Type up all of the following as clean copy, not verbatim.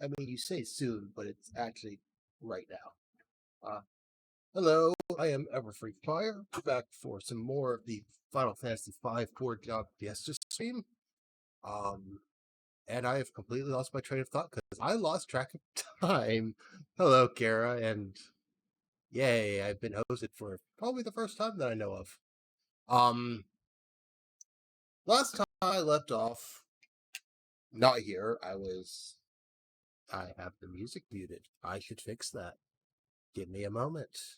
I mean, you say soon, but it's actually right now. Hello, I am Everfree Fire, back for some more of the Final Fantasy V Forge Out Fiesta stream. Um, and I have completely lost my train of thought because I lost track of time. Hello, Kara, and yay, I've been hosted for probably the first time that I know of. Last time I left off, not here, I have the music muted. I should fix that. Give me a moment.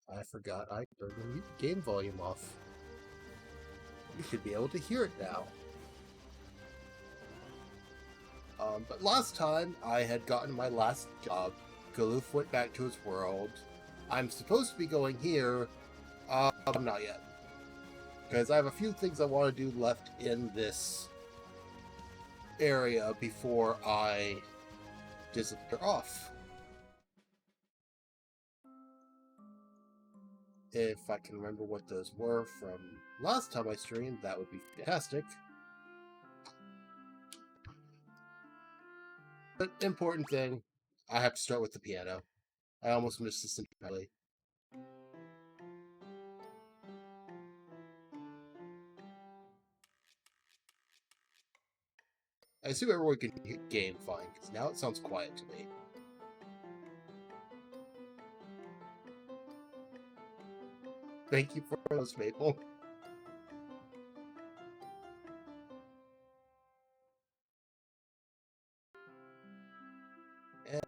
I forgot I turned the game volume off. You should be able to hear it now. But last time I had gotten my last job. Galuf went back to his world. I'm supposed to be going here. Not yet. Because I have a few things I want to do left in this area before I disappear off. If I can remember what those were from last time I streamed, that would be fantastic. But important thing, I have to start with the piano. I almost missed this entirely. I assume everyone can hear game fine, because now it sounds quiet to me. Thank you for those, Maple.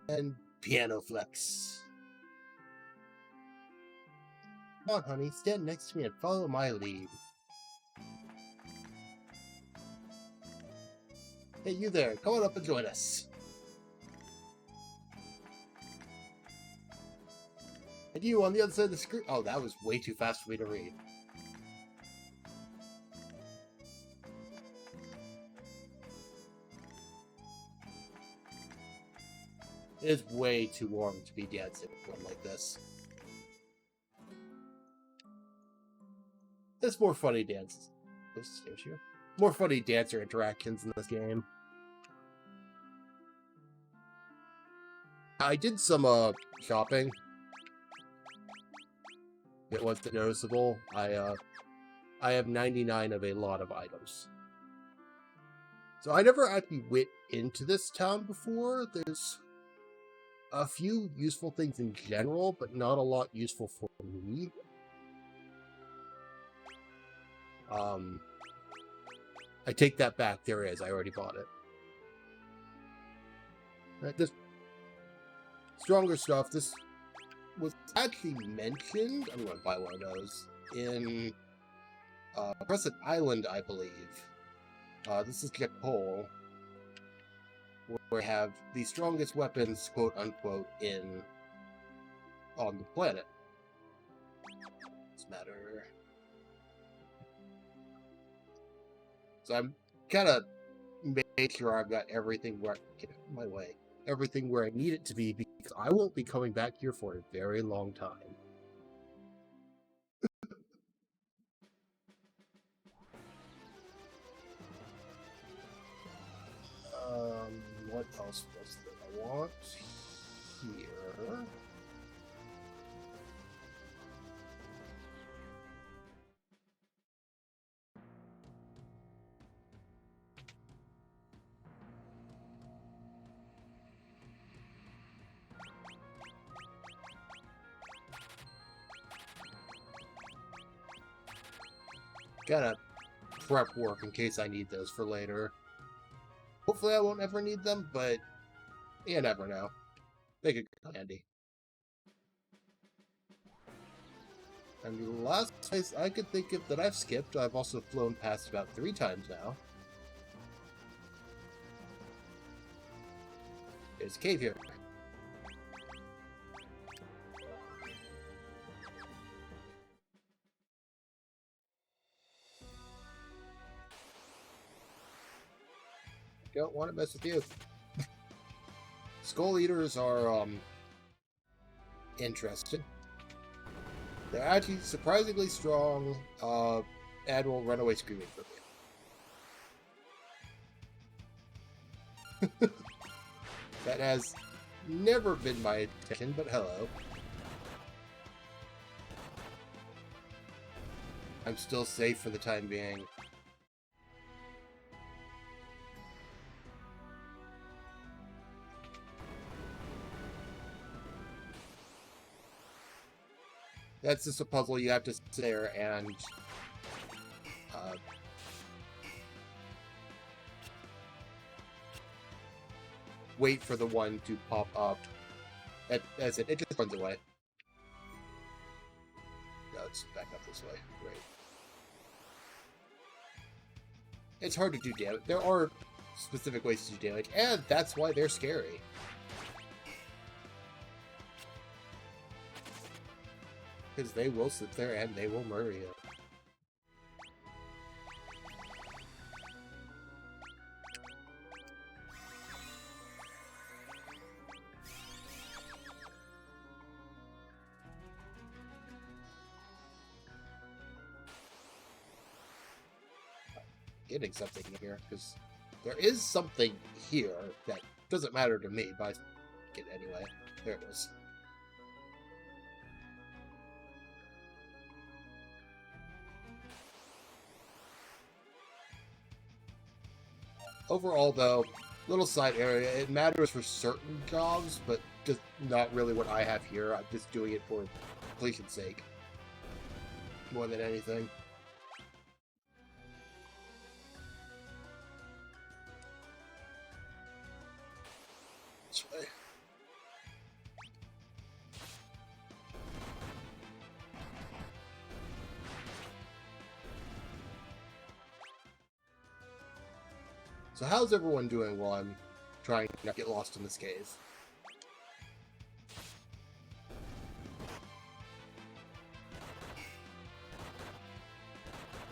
And piano flex. Come on, honey, stand next to me and follow my lead. Hey, you there, come on up and join us. And you on the other side of the screen. Oh, that was way too fast for me to read. It is way too warm to be dancing one like this. There's more funny dances. More funny dancer interactions in this game. I did some shopping. It wasn't noticeable. I have 99 of a lot of items. So I never actually went into this town before. There's a few useful things in general, but not a lot useful for me. I take that back. There is. I already bought it. This stronger stuff. This was actually mentioned. I'm going to buy one of those in Crescent Island, I believe. This is Jakpol, where we have the strongest weapons, quote unquote, on the planet. Doesn't matter. So I'm kind of making sure I've got everything where everything where I need it to be, because I won't be coming back here for a very long time. What else was there I want here? Gotta prep work in case I need those for later. Hopefully I won't ever need them, but you never know. They could come handy. And the last place I could think of that I've skipped, I've also flown past about 3 times now. There's a cave here. Don't want to mess with you. Skull Eaters are, interesting. They're actually surprisingly strong, and will run away screaming from you. That has never been my intention, but hello. I'm still safe for the time being. That's just a puzzle you have to sit there and wait for the one to pop up. As it just runs away. No, it's back up this way. Great. It's hard to do damage. There are specific ways to do damage, and that's why they're scary. Because they will sit there and they will murder you. Getting something here, because there is something here that doesn't matter to me, but I get it anyway. There it is. Overall, though, little side area. It matters for certain jobs, but just not really what I have here. I'm just doing it for completion's sake, more than anything. This way. So how's everyone doing while I'm trying to not get lost in this cave?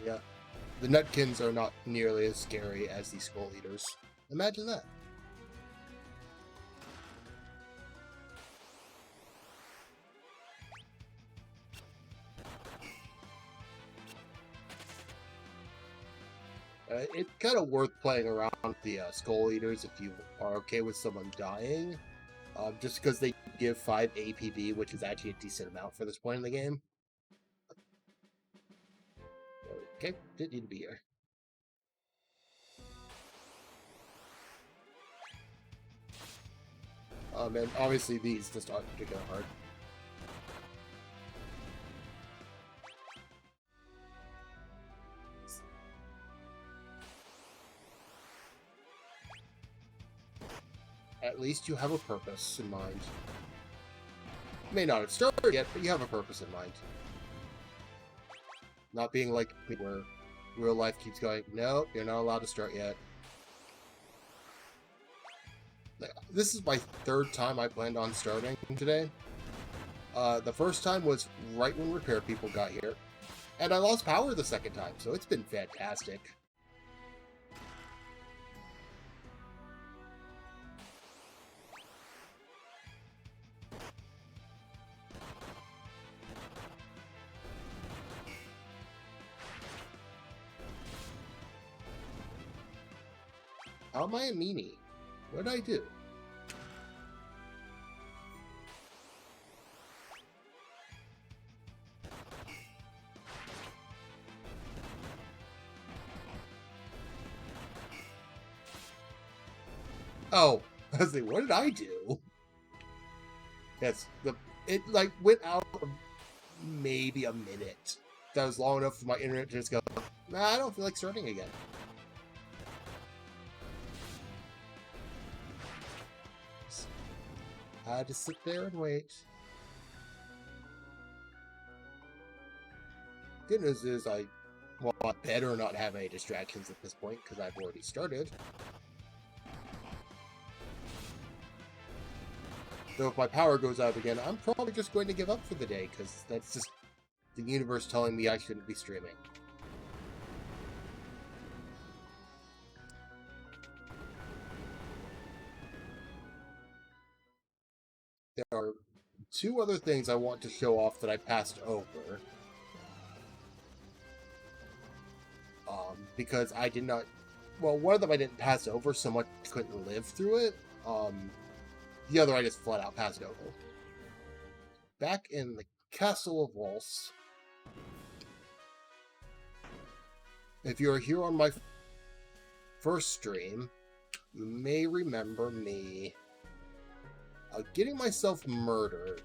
Yeah. The Nutkins are not nearly as scary as the Skull Eaters. Imagine that. It's kind of worth playing around with the Skull Eaters if you are okay with someone dying. Just because they give 5 APB, which is actually a decent amount for this point in the game. Okay, didn't need to be here. And obviously these just aren't particularly hard. At least you have a purpose in mind. You may not have started yet, but you have a purpose in mind. Not being like me where real life keeps going, no, you're not allowed to start yet. This is my 3rd time I planned on starting today. The first time was right when repair people got here. And I lost power the 2nd time, so it's been fantastic. How am I a meanie? What did I do? Oh, I was like, what did I do? Yes, it like went out of maybe a minute. That was long enough for my internet to just go, nah, I don't feel like starting again. I had to sit there and wait. Good news is I better not have any distractions at this point because I've already started. Though if my power goes out again, I'm probably just going to give up for the day because that's just the universe telling me I shouldn't be streaming. There are 2 other things I want to show off that I passed over. Because I did not Well, one of them I didn't pass over so much I couldn't live through it. The other I just flat out passed over. Back in the Castle of Waltz. If you're here on my first stream, you may remember me getting myself murdered.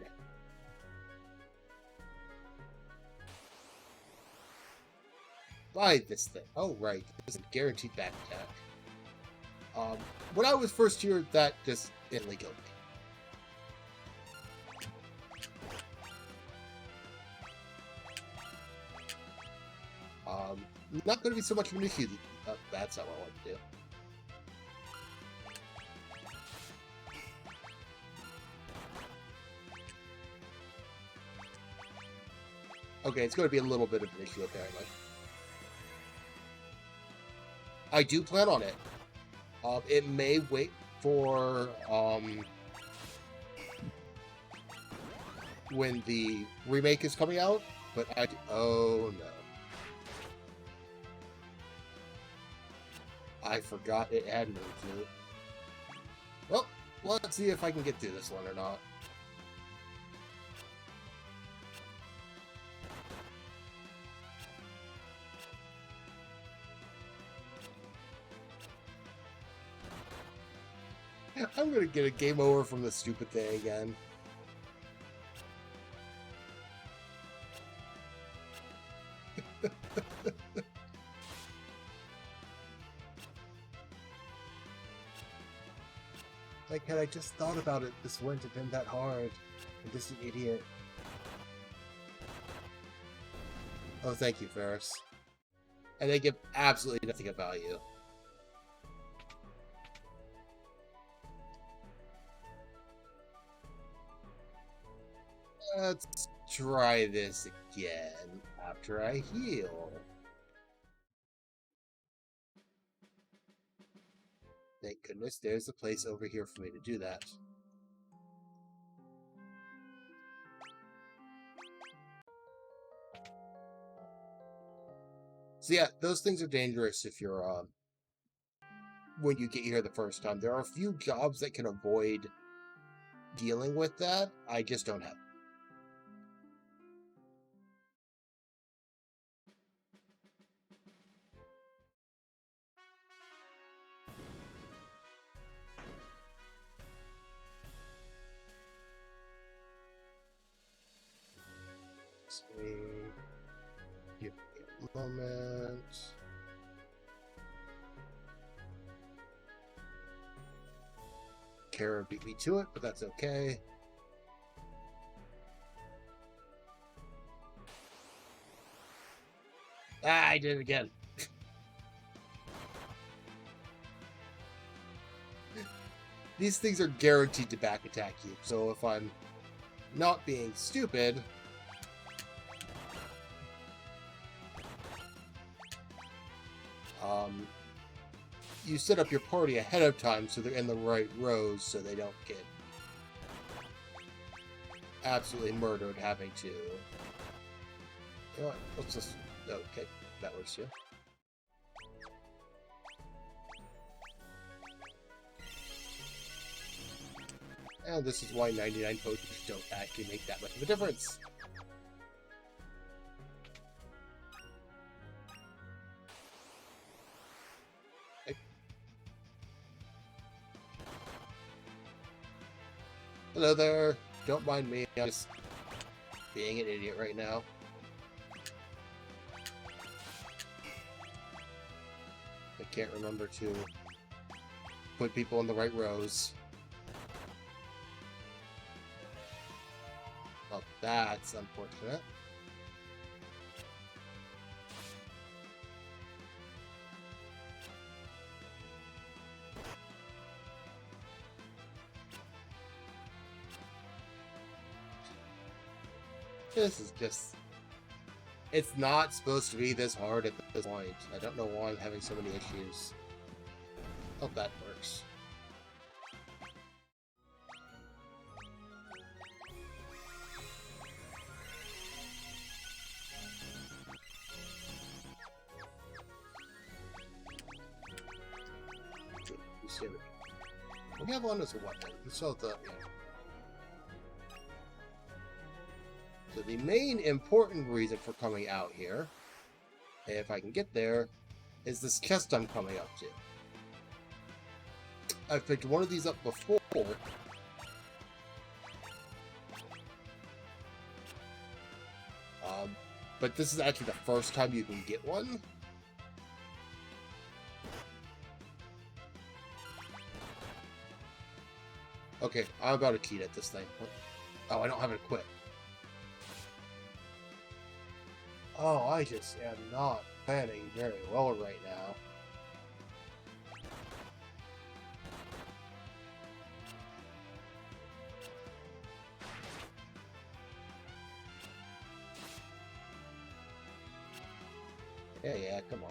By this thing. Oh, right. This is a guaranteed back attack. When I was first here, that just instantly killed me. Not going to be so much of an issue. That's not what I want to do. Okay, it's going to be a little bit of an issue, apparently. I do plan on it. It may wait for, when the remake is coming out, but oh no. I forgot it had moved to. Well, let's see if I can get through this one or not. I'm gonna get a game over from the stupid thing again. Like, had I just thought about it, this wouldn't have been that hard. I'm just an idiot. Oh, thank you, Ferris. And they give absolutely nothing of value. Let's try this again after I heal. Thank goodness there's a place over here for me to do that. So yeah, those things are dangerous if you're, when you get here the first time. There are a few jobs that can avoid dealing with that. I just don't have. Give me a moment. Kara beat me to it, but that's okay. Ah, I did it again. These things are guaranteed to back attack you, so if I'm not being stupid, you set up your party ahead of time so they're in the right rows so they don't get absolutely murdered having to... You know what? Let's just... Okay, that works too. And this is why 99 potions don't actually make that much of a difference. Hello there. Don't mind me. I'm just being an idiot right now. I can't remember to put people in the right rows. Well, that's unfortunate. This is just... It's not supposed to be this hard at this point. I don't know why I'm having so many issues. Hope that works. we have one as a weapon. So so the main important reason for coming out here, if I can get there, is this chest I'm coming up to. I've picked one of these up before. But this is actually the first time you can get one. Okay, I'm about to key at this thing. Oh, I don't have it equipped. Oh, I just am not planning very well right now. Yeah, come on.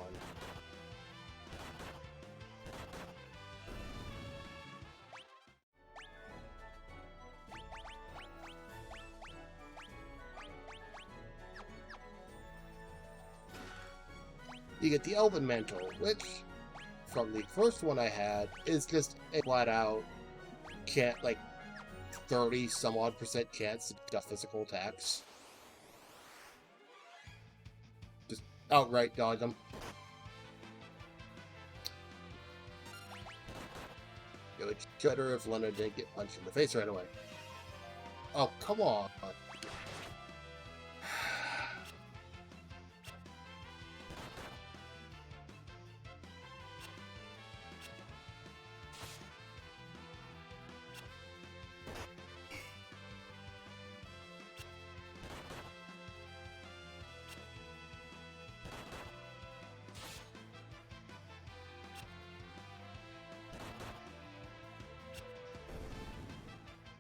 You get the Elven Mantle, which, from the first one I had, is just a flat-out, can't, like, 30-some-odd% chance to do physical attacks. Just outright dodge them. It would be better if Lena didn't get punched in the face right away. Oh, come on.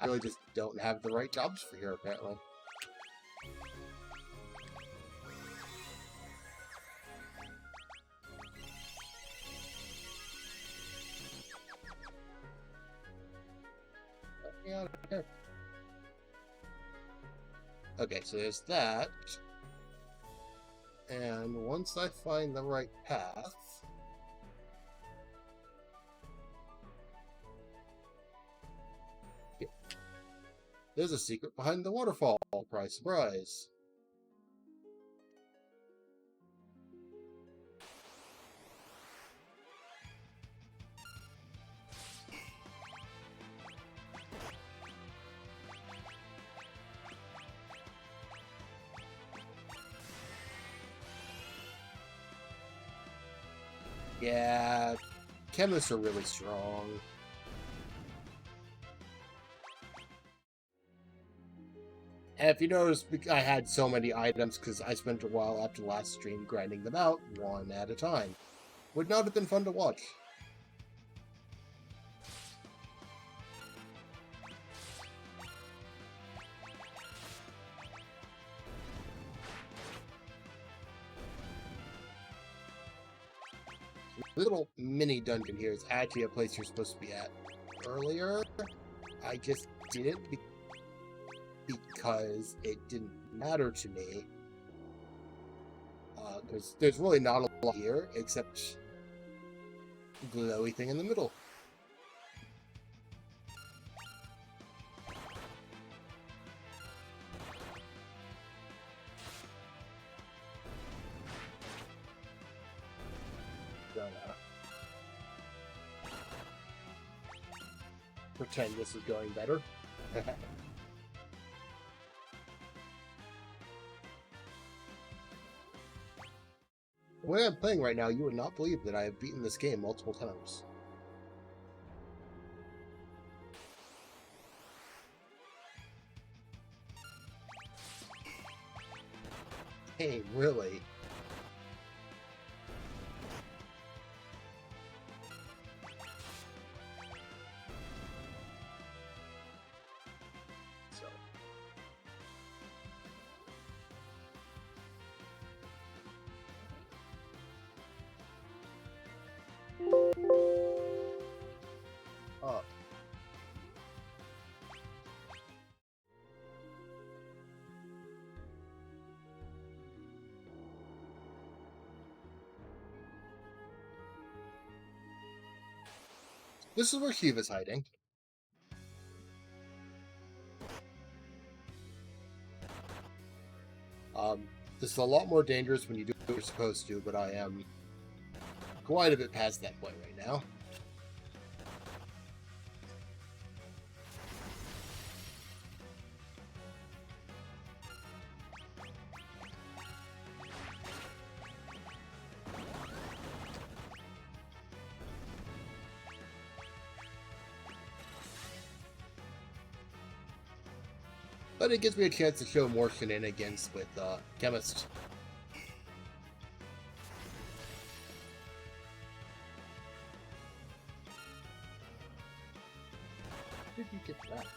I really just don't have the right jobs for here, apparently. Okay, so there's that. And once I find the right path... Yeah. There's a secret behind the waterfall. Surprise, surprise. Yeah, chemists are really strong. And if you notice, I had so many items because I spent a while after the last stream grinding them out, one at a time. Would not have been fun to watch. The little mini dungeon here is actually a place you're supposed to be at earlier. I just didn't because it didn't matter to me. There's really not a lot here except the glowy thing in the middle. Pretend this is going better. The way I'm playing right now, you would not believe that I have beaten this game multiple times. Hey, really? Up. This is where Shiva's hiding. This is a lot more dangerous when you do what you're supposed to, but I am quite a bit past that point right now. But it gives me a chance to show more shenanigans with Chemist. Where did you get that?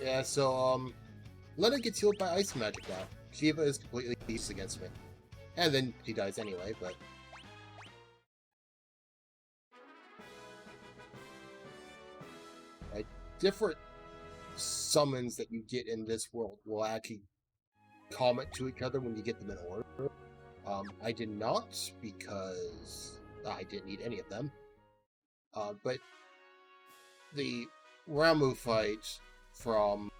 Yeah, so, Lena gets healed by ice magic now. Shiva is completely useless against me. And then he dies anyway, but... different summons that you get in this world will actually comment to each other when you get them in order. I did not, because I didn't need any of them. But the Ramuh fight from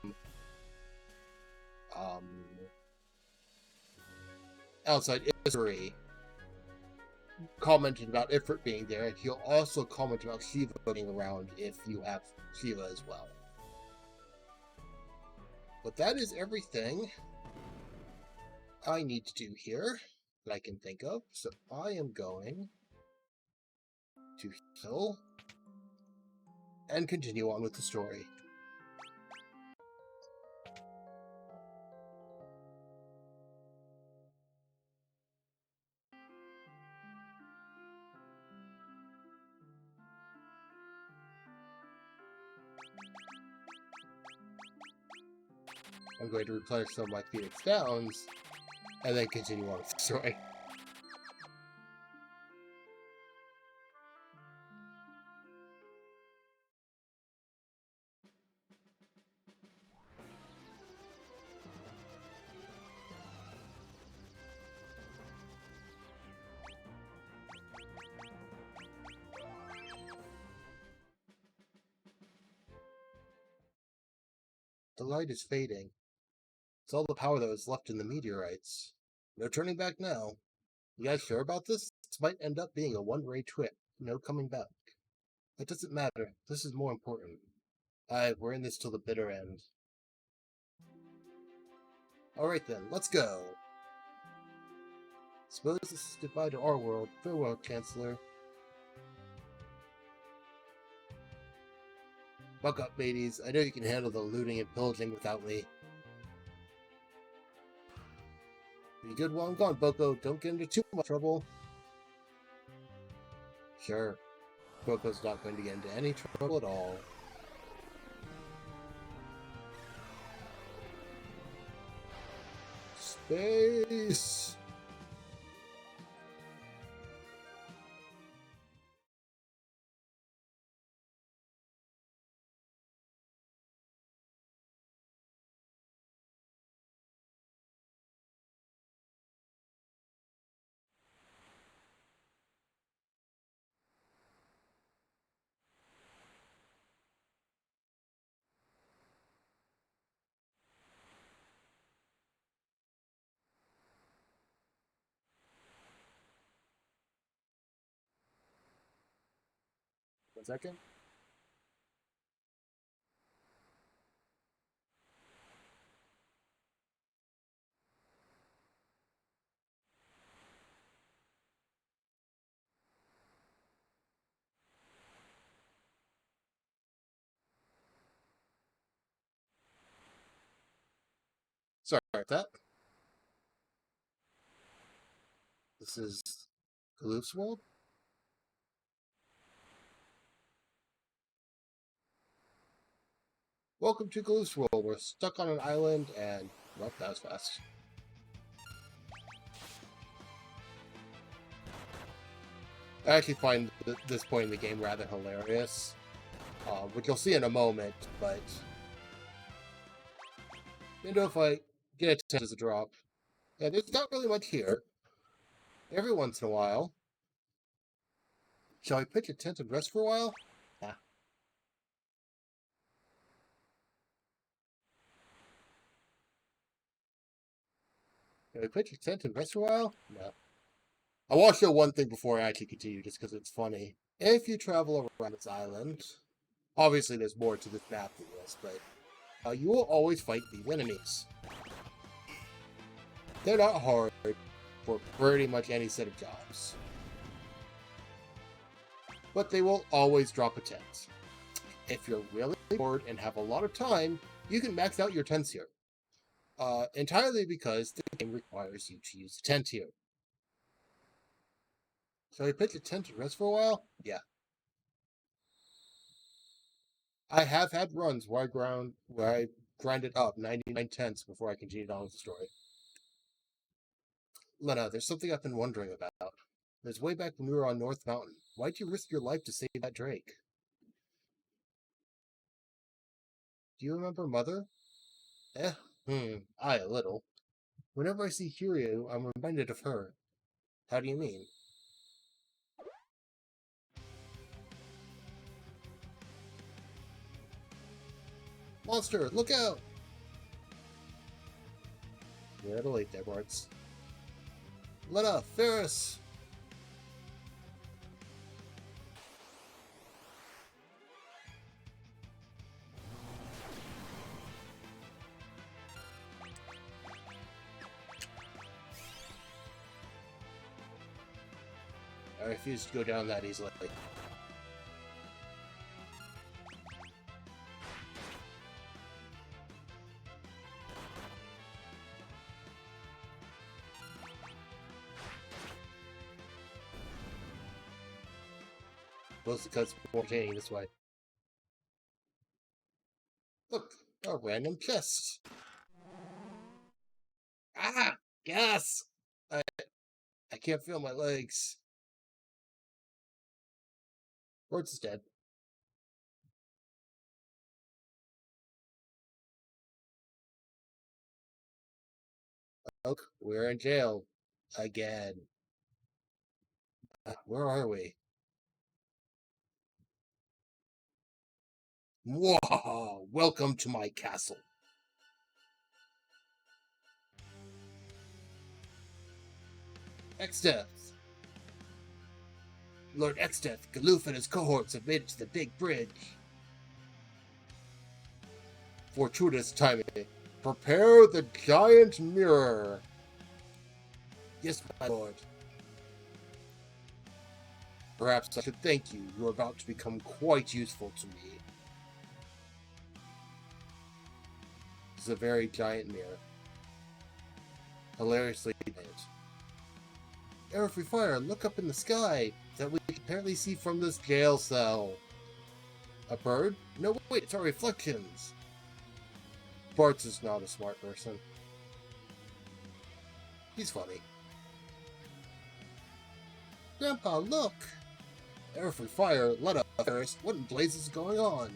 outside Isuri commented about Ifrit being there, and he'll also comment about Shiva being around if you have Shiva as well. But that is everything I need to do here that I can think of, so I am going to heal and continue on with the story. I'm going to replenish some of my Phoenix Downs, and then continue on with the story. The light is fading. It's all the power that was left in the meteorites. No turning back now. You guys sure about this? This might end up being a one-way trip. No coming back. It doesn't matter. This is more important. We're in this till the bitter end. Alright then, let's go. Suppose this is goodbye to our world. Farewell, Chancellor. Buck up, mateys. I know you can handle the looting and pillaging without me. Be good while I'm gone, Boko. Don't get into too much trouble. Sure. Boko's not going to get into any trouble at all. Space! One second. Sorry about that. This is Galoof's world? Welcome to Galoof's world. We're stuck on an island and... well, that was fast. I actually find this point in the game rather hilarious. Which you'll see in a moment, but... you know, if I get a 10 as a drop. And there's not really much here. Every once in a while, Shall I pitch a tent and rest for a while? Nah. Shall I pitch a tent and rest for a while? No. I want to show one thing before I actually continue, just because it's funny. If you travel around this island, obviously there's more to this map than this, but you will always fight these enemies. They're not hard for pretty much any set of jobs. But they will always drop a tent. If you're really bored and have a lot of time, you can max out your tents here. Entirely because the game requires you to use a tent here. Shall I pitch a tent and rest for a while? Yeah. I have had runs where I grinded up 99 tents before I continued on with the story. Lena, there's something I've been wondering about. There's way back when we were on North Mountain. Why'd you risk your life to save that Drake? Do you remember Mother? A little. Whenever I see Hiryu, I'm reminded of her. How do you mean? Monster, look out! You're at a late there, Barts. Lena, Ferris! I refuse to go down that easily. Mostly because it's more entertaining this way. Look, a random chest. Ah! Yes! I can't feel my legs. Barts is dead. Look, we're in jail. Again. Where are we? Whoa! Welcome to my castle. Exdeath! Lord Exdeath, Galuf and his cohorts have made it to the big bridge. Fortuitous timing. Prepare the giant mirror. Yes, my lord. Perhaps I should thank you. You're about to become quite useful to me. This is a very giant mirror. Hilariously giant. Air Free Fire, look up in the sky that we can apparently see from this jail cell. A bird? No, wait, it's our reflections. Barts is not a smart person. He's funny. Grandpa, look! Air Free Fire, let up, Ferris. What in blazes is going on?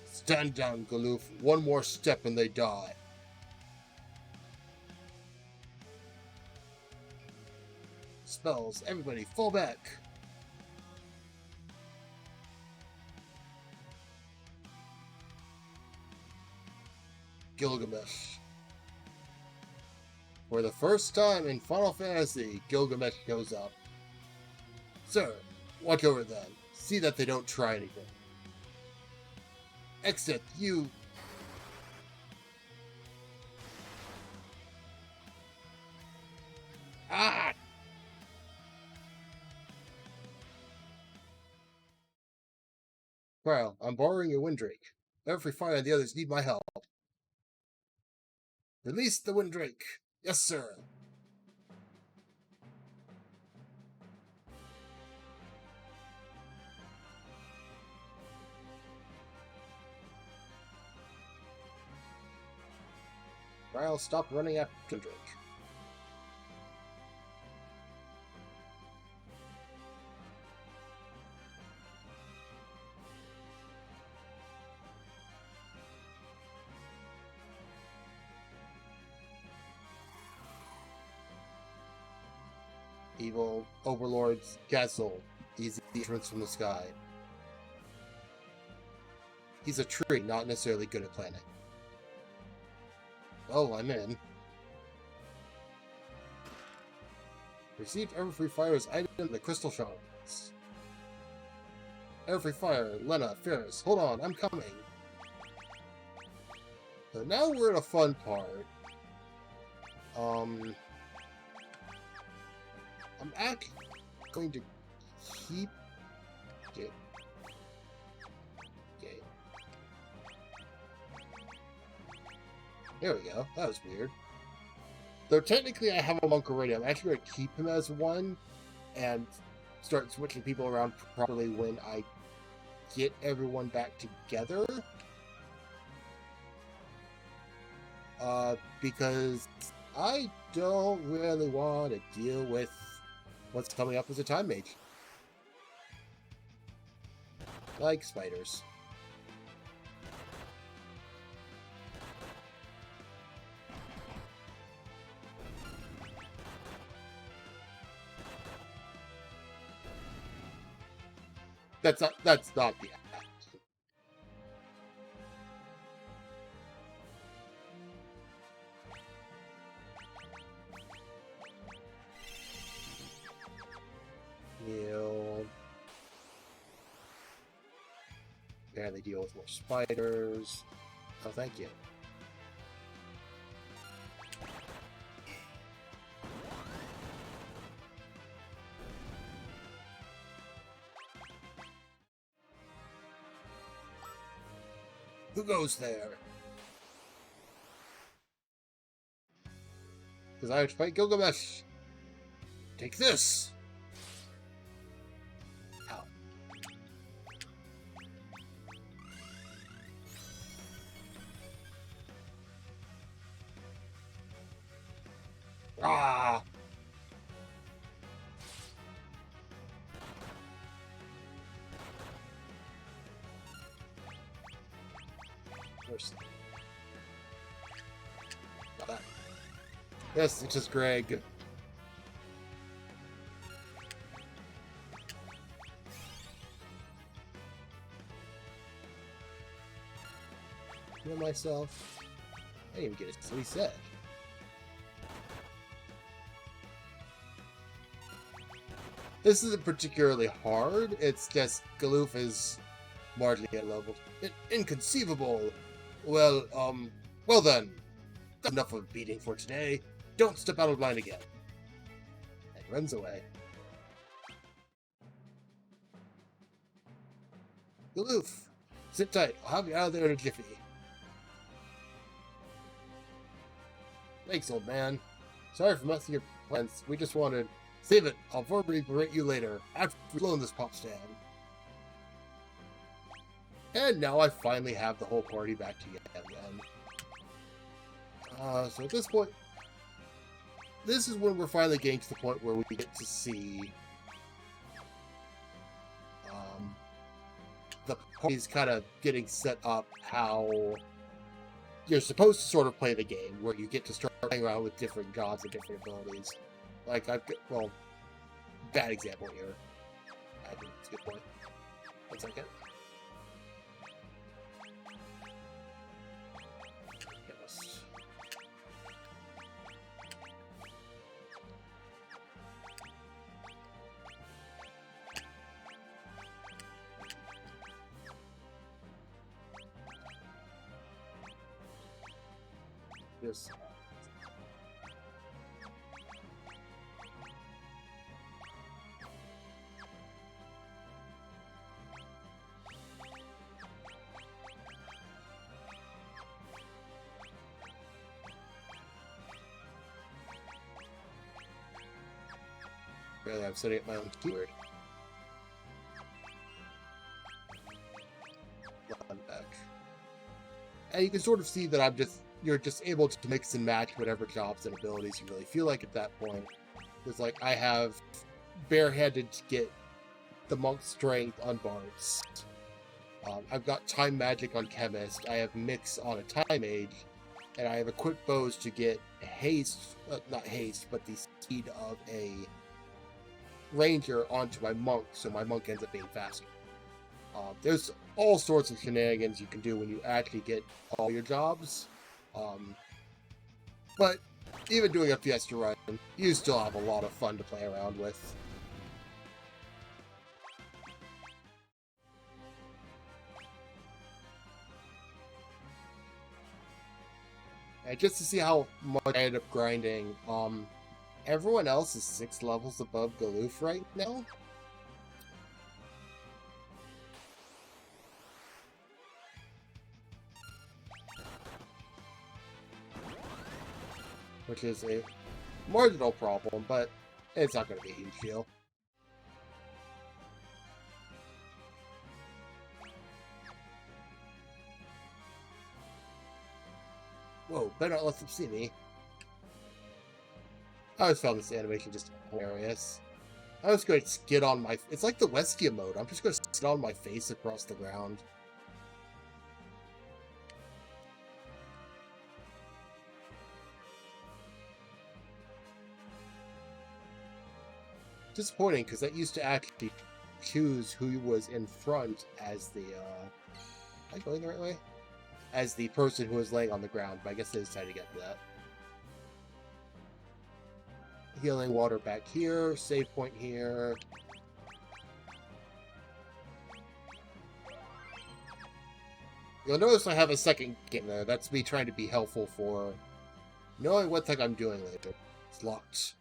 Stand down, Galuf. One more step and they die. Spells, everybody, fall back. Gilgamesh. For the first time in Final Fantasy, Gilgamesh shows up. Sir, watch over them. See that they don't try anything. Exit, you... Ah! Well, I'm borrowing your Windrake. Air Free Fire and the others need my help. Release the Windrake. Yes, sir. Ryle, stop running after Drake. Evil Overlord's castle. Easy entrance from the sky. He's a tree, not necessarily good at planning. Oh, I'm in. Received Everfree Fire's item, the Crystal Shards. Everfree Fire, Lena, Ferris, hold on, I'm coming. So now we're in a fun part. I'm actually going to keep it. Okay. There we go. That was weird. Though technically I have a monk already, I'm actually going to keep him as one and start switching people around properly when I get everyone back together. Because I don't really want to deal with what's coming up as a time mage. Like spiders. That's not the act. Heal. Apparently deal with more spiders. Oh, thank you. Who goes there? Because I have to fight Gilgamesh. Take this. Ow. Ah. Not that. Yes, it's just Greg. Heal myself. I didn't even get it. So he said. This isn't particularly hard. It's just Galoof is marginally at level. Inconceivable. Well, well then. Enough of beating for today. Don't step out of line again. And runs away. Galoof, sit tight. I'll have you out of there in a jiffy. Thanks, old man. Sorry for messing your plans. We just wanted... Save it. I'll verbally berate you later, after we've blown this pop stand. And now I finally have the whole party back together again. So at this point, this is when we're finally getting to the point where we get to see the party's kind of getting set up how you're supposed to sort of play the game, where you get to start playing around with different gods and different abilities. Like, well, bad example here. I think it's a good point. 1 second. Yes. Really, I'm setting up my own keyword. Back. And you can sort of see that you're just able to mix and match whatever jobs and abilities you really feel like at that point. It's like I have barehanded to get the monk strength on bards. I've got time magic on chemist. I have mix on a time mage, and I have equipped bows to get haste, not haste, but the speed of a ranger onto my monk, so my monk ends up being faster. There's all sorts of shenanigans you can do when you actually get all your jobs. But even doing a Fiesta run, you still have a lot of fun to play around with. And just to see how much I end up grinding, everyone else is 6 levels above Galoof right now. Which is a marginal problem, but it's not going to be a huge deal. Whoa, better not let them see me. I always found this animation just hilarious. I was going to skid on my... It's like the Westia mode. I'm just going to skid on my face across the ground. Disappointing, because that used to actually choose who was in front as the, am I going the right way? As the person who was laying on the ground, but I guess they decided to get that. Healing water back here, save point here. You'll notice I have a second game there. That's me trying to be helpful for knowing what the heck I'm doing later. It's locked.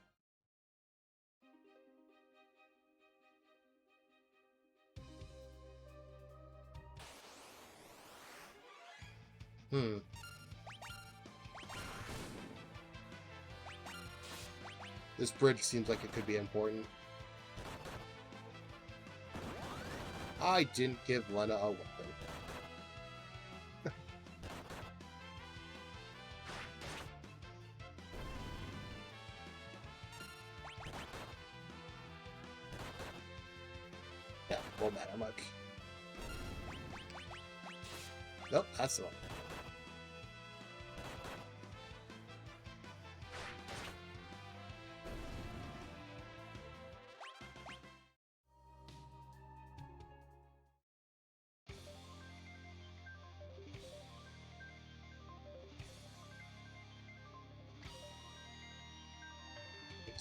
This bridge seems like it could be important. I didn't give Lena a weapon. Yeah, won't matter much. Nope, that's the one.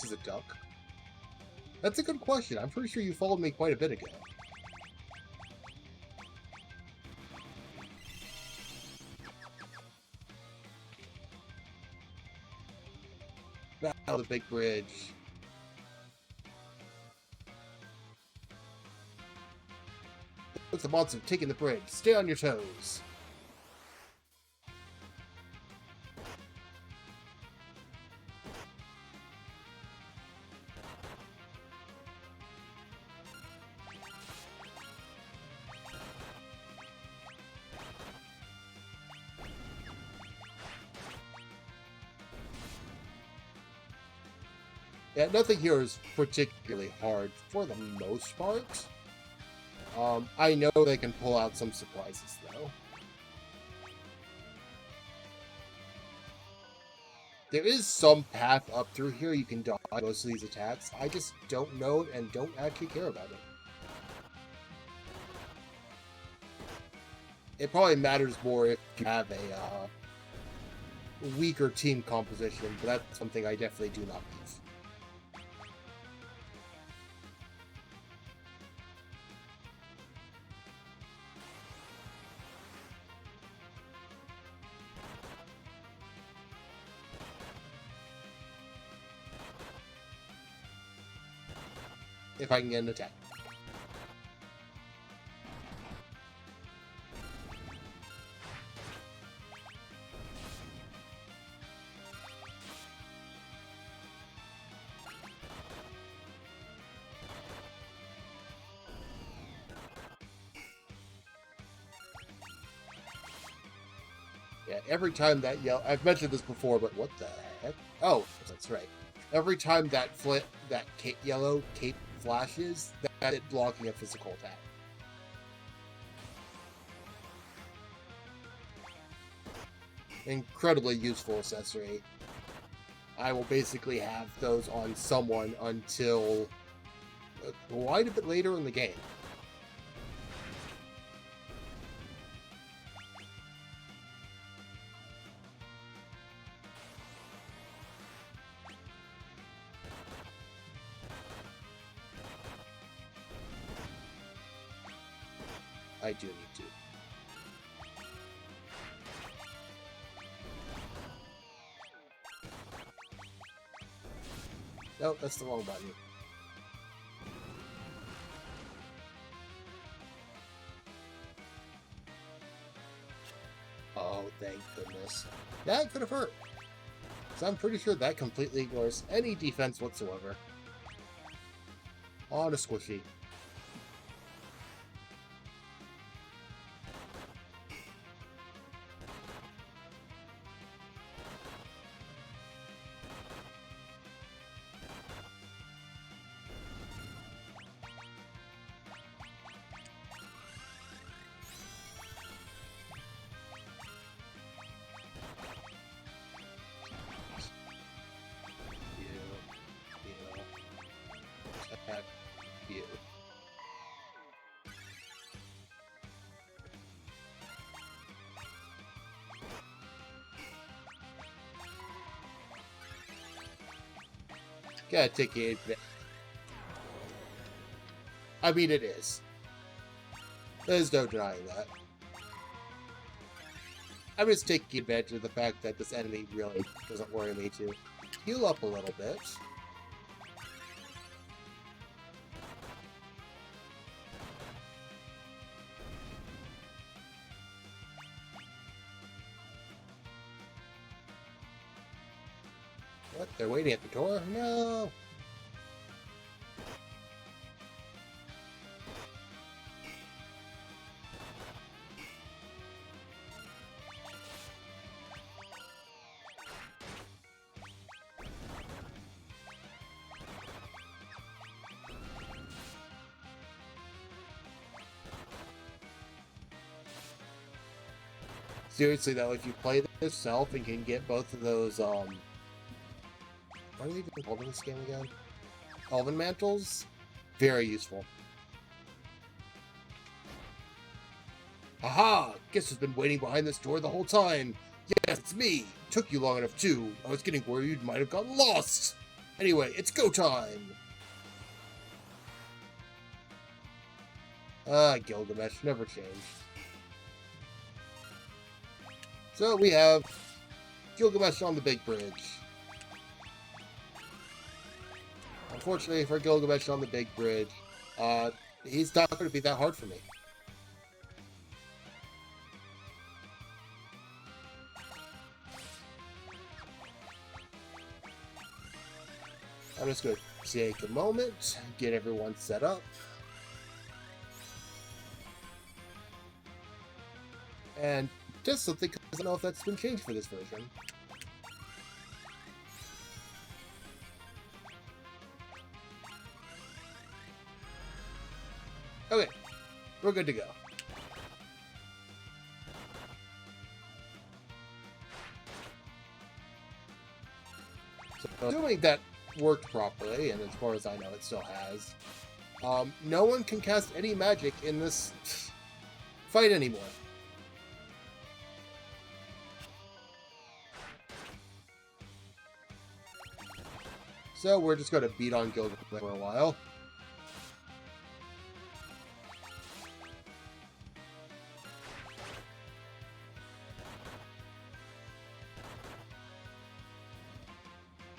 This is a duck. That's a good question. I'm pretty sure you followed me quite a bit ago. Now the big bridge. What's the monster taking the bridge? Stay on your toes. Yeah, nothing here is particularly hard for the most part. I know they can pull out some surprises, though. There is some path up through here you can dodge most of these attacks. I just don't know it and don't actually care about it. It probably matters more if you have a weaker team composition, but that's something I definitely do not have. If I can get an attack. Yeah, every time that yell, I've mentioned this before, but what the heck? Oh, that's right. Every time that yellow cape flashes, that it blocking a physical attack. Incredibly useful accessory. I will basically have those on someone until quite a bit later in the game. I do need to. Nope, that's the wrong button. Oh, thank goodness. That could have hurt. So I'm pretty sure that completely ignores any defense whatsoever. On a squishy. Attack you. Gotta take it. I mean, it is. There's no denying that. I'm just taking advantage of the fact that this enemy really doesn't worry me to heal up a little bit. What? They're waiting at the door? No! Seriously though, if you play this yourself and can get both of those, what are they even called in this game again? Elven Mantles? Very useful. Aha! Guess who's been waiting behind this door the whole time? Yes, it's me! Took you long enough too. I was getting worried you might have gotten lost! Anyway, it's go time! Gilgamesh, never changed. So we have Gilgamesh on the big bridge. Unfortunately for Gilgamesh on the big bridge, he's not going to be that hard for me. I'm just going to take a moment, get everyone set up. And just something, because I don't know if that's been changed for this version. Okay, we're good to go. So, assuming that worked properly, and as far as I know it still has, no one can cast any magic in this fight anymore. So we're just going to beat on Gilgamesh for a while.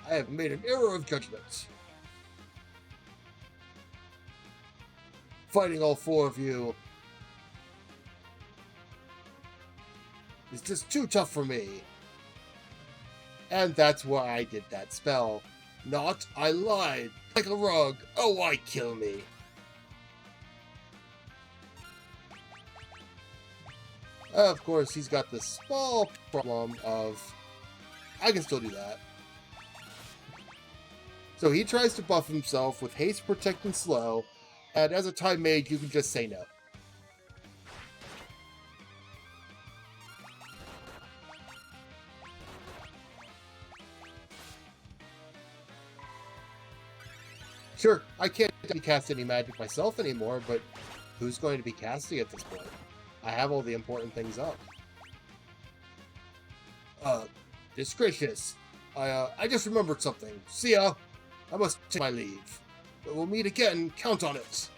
I have made an error of judgment. Fighting all four of you is just too tough for me. And that's why I did that spell. Not, I lied. Like a rug. Oh, why kill me? Of course, he's got the small problem of, I can still do that. So he tries to buff himself with Haste, Protect, and Slow, and as a Time Mage, you can just say no. Sure, I can't cast any magic myself anymore, but who's going to be casting at this point? I have all the important things up. Disgracious. I just remembered something. See ya. I must take my leave. But we'll meet again. Count on it.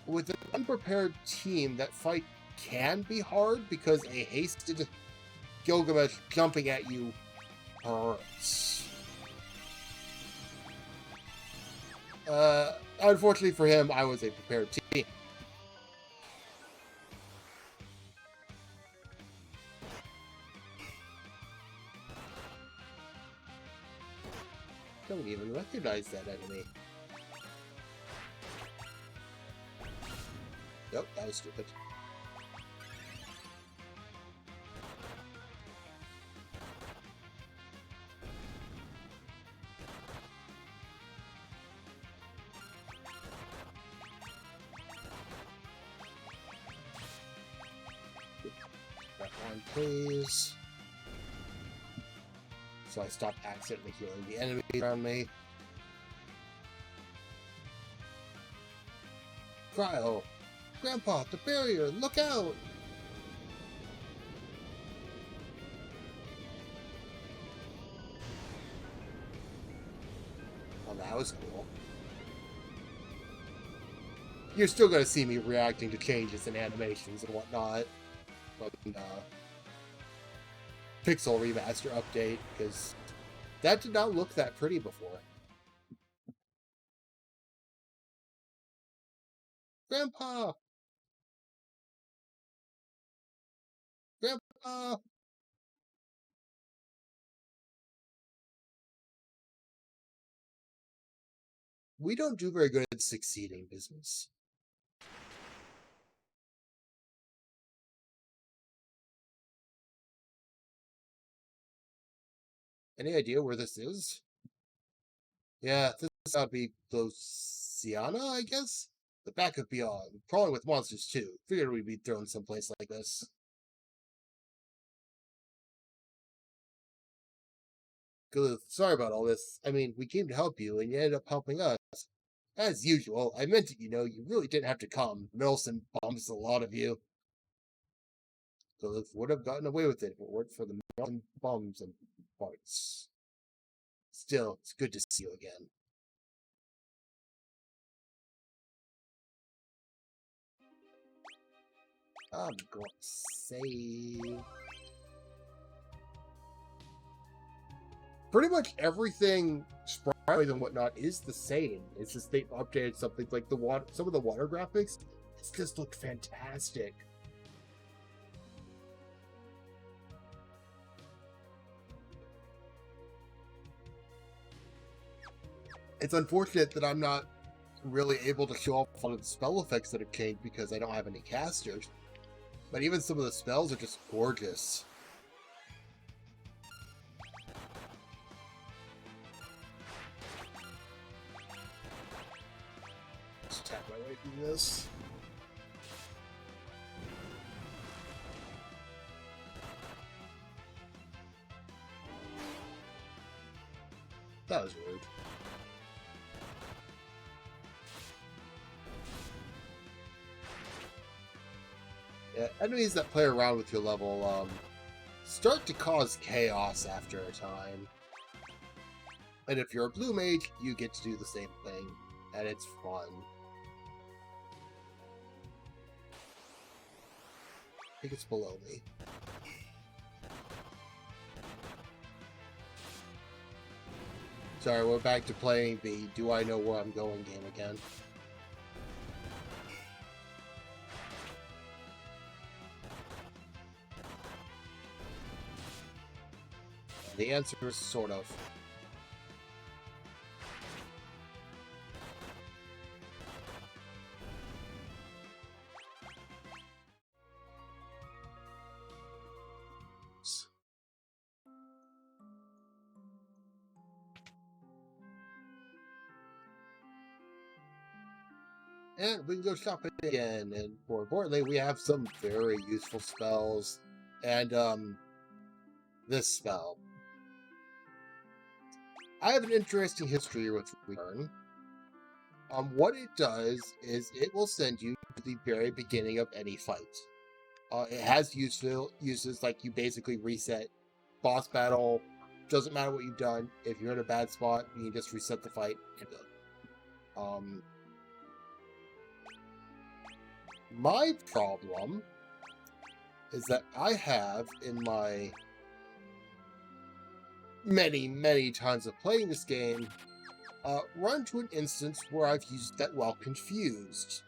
With an unprepared team, that fight can be hard because a hasted Gilgamesh jumping at you hurts. Unfortunately for him, I was a prepared team. Don't even recognize that enemy. Nope, that was stupid. That one, please. So I stop accidentally healing the enemies around me. Cryo! Grandpa, the barrier! Look out! Oh, that was cool. You're still gonna see me reacting to changes in animations and whatnot. But, Pixel Remaster update, because that did not look that pretty before. Grandpa! Grandpa! We don't do very good at succeeding business. Any idea where this is? Yeah, this ought to be Losiana, I guess? The back of Beyond. Crawling with monsters, too. Figured we'd be thrown someplace like this. Good. Sorry about all this. I mean, we came to help you, and you ended up helping us. As usual, I meant it, you really didn't have to come. Millicent bums a lot of you. Glyph would have gotten away with it if it weren't for the Millicent bums and parts. Still, it's good to see you again. I'm going to save. Pretty much everything sprite and whatnot is the same. It's just they've updated something like the water. Some of the water graphics, it's just looked fantastic. It's unfortunate that I'm not really able to show off a lot of the spell effects that have changed because I don't have any casters. But even some of the spells are just gorgeous. Let's tap my way through this. That was rude. Yeah, enemies that play around with your level start to cause chaos after a time. And if you're a blue mage, you get to do the same thing, and it's fun. I think it's below me. Sorry, we're back to playing the Do I Know Where I'm Going game again. The answer is sort of. And we can go shopping again, and more importantly, we have some very useful spells. And, this spell. I have an interesting history with Return. What it does is it will send you to the very beginning of any fight. It has uses like you basically reset boss battle. Doesn't matter what you've done. If you're in a bad spot, you can just reset the fight and go. My problem is that I have, in my many times of playing this game, run to an instance where I've used that while confused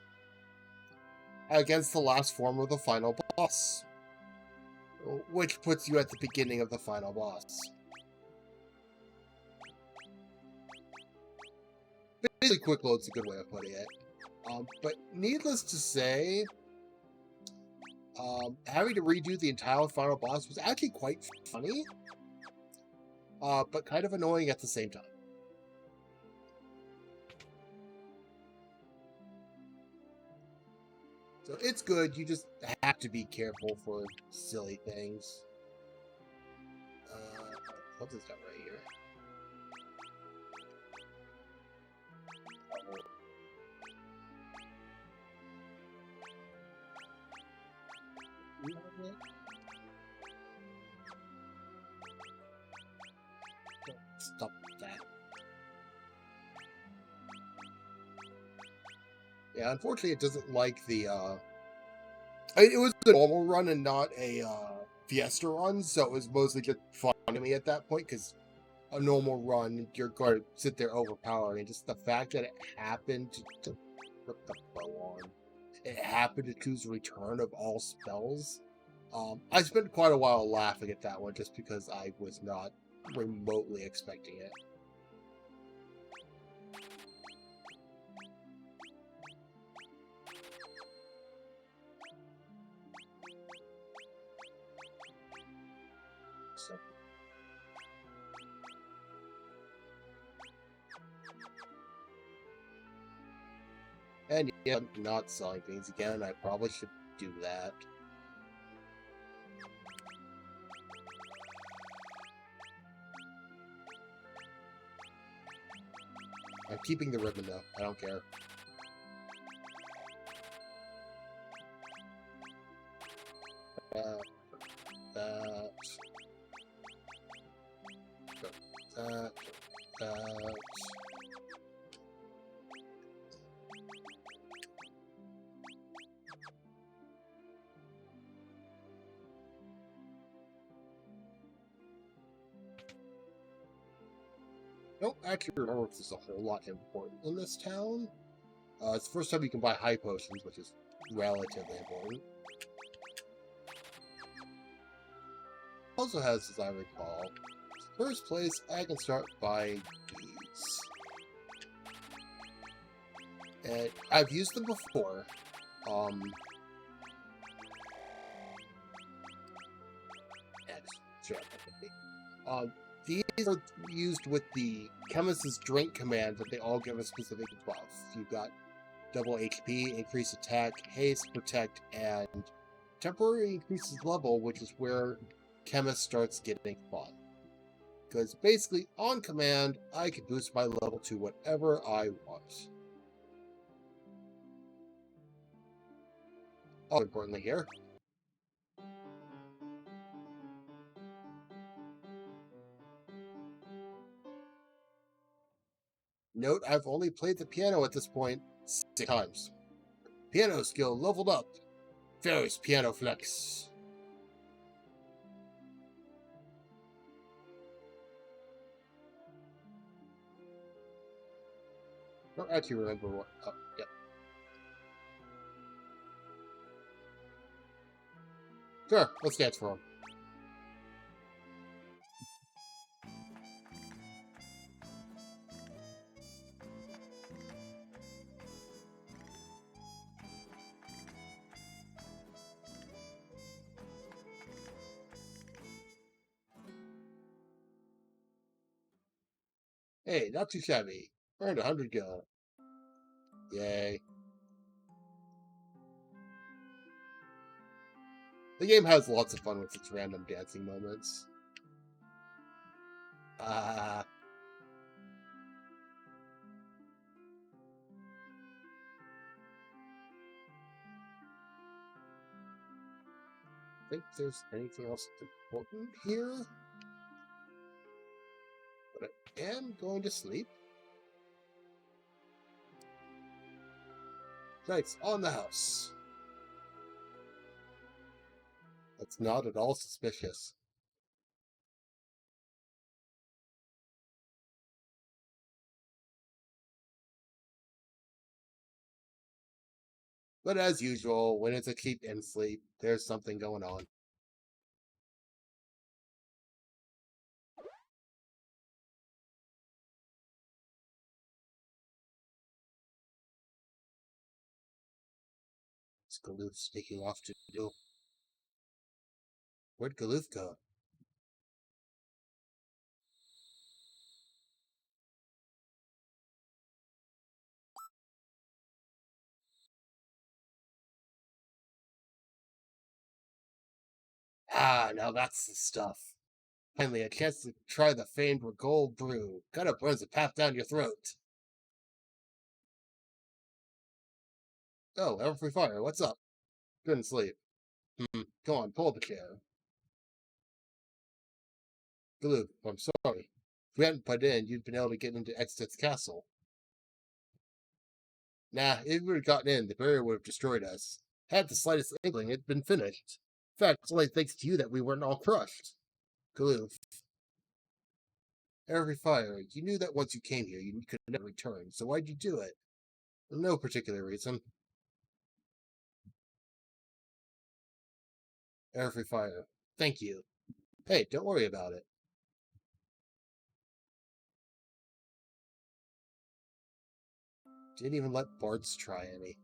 against the last form of the final boss, which puts you at the beginning of the final boss. Basically, quick load's a good way of putting it. But needless to say, having to redo the entire final boss was actually quite funny, but kind of annoying at the same time. So it's good, you just have to be careful for silly things. What's this stuff right here? Stop that. Yeah, unfortunately it doesn't like the, it was a normal run and not a, Fiesta run, so it was mostly just fun to me at that point, because a normal run, you're going to sit there overpowering, and just the fact that it happened to rip the bow on, it happened to choose return of all spells. I spent quite a while laughing at that one, just because I was not remotely expecting it. So. And yeah, I'm not selling things again. I probably should do that. I'm keeping the ribbon though. I don't care. That. Don't actually remember if there's a whole lot important in this town. It's the first time you can buy high potions, which is relatively important. Also has, as I recall, first place, I can start buying these. And I've used them before. These are used with the Chemist's Drink command, but they all give a specific buff. You've got double HP, increased attack, haste, protect, and temporary increases level, which is where Chemist starts getting fun. Because basically, on command, I can boost my level to whatever I want. Also importantly here, note I've only played the piano at this point 6 times. Piano skill leveled up. Ferris Piano Flex. I don't actually remember what. Oh, yep. Sure, let's dance for him. Hey, not too shabby. Earned 100 gil. Yay. The game has lots of fun with its random dancing moments. think there's anything else important here. But I am going to sleep. Lights on the house. That's not at all suspicious. But as usual, when it's a cheap in sleep, there's something going on. What's Galuth sneaking off to do? Where'd Galuth go? Ah, now that's the stuff. Finally, a chance to try the famed Regol brew. Kind of burns a path down your throat. Oh, Everfree Fire, what's up? Couldn't sleep. Go on, pull up a chair. Galuth, I'm sorry. If we hadn't put in, you'd been able to get into Extit's castle. Nah, if we would have gotten in, the barrier would have destroyed us. Had the slightest inkling, it'd been finished. In fact, it's only thanks to you that we weren't all crushed. Galuth. Every fire, you knew that once you came here, you could never return, so why'd you do it? For no particular reason. Every fire. Thank you. Hey, don't worry about it. Didn't even let Bartz try any.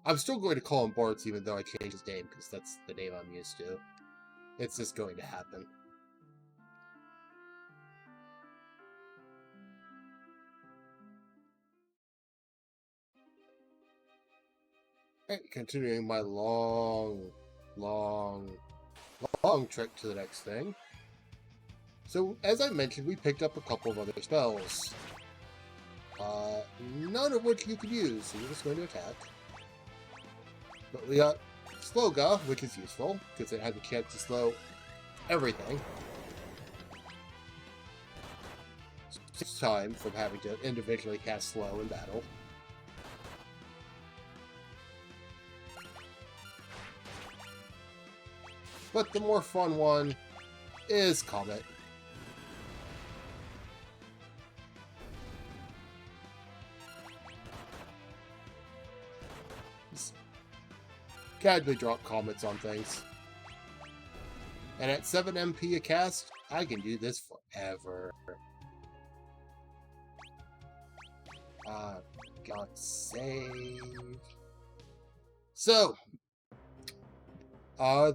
I'm still going to call him Bartz even though I changed his name, because that's the name I'm used to. It's just going to happen. And continuing my long trek to the next thing. So, as I mentioned, we picked up a couple of other spells. None of which you could use, so you're just going to attack. But we got Sloga, which is useful, because it has a chance to slow everything. Saves time from having to individually cast slow in battle. But the more fun one is Comet. Casually drop comets on things. And at 7 MP a cast, I can do this forever. Got save. So,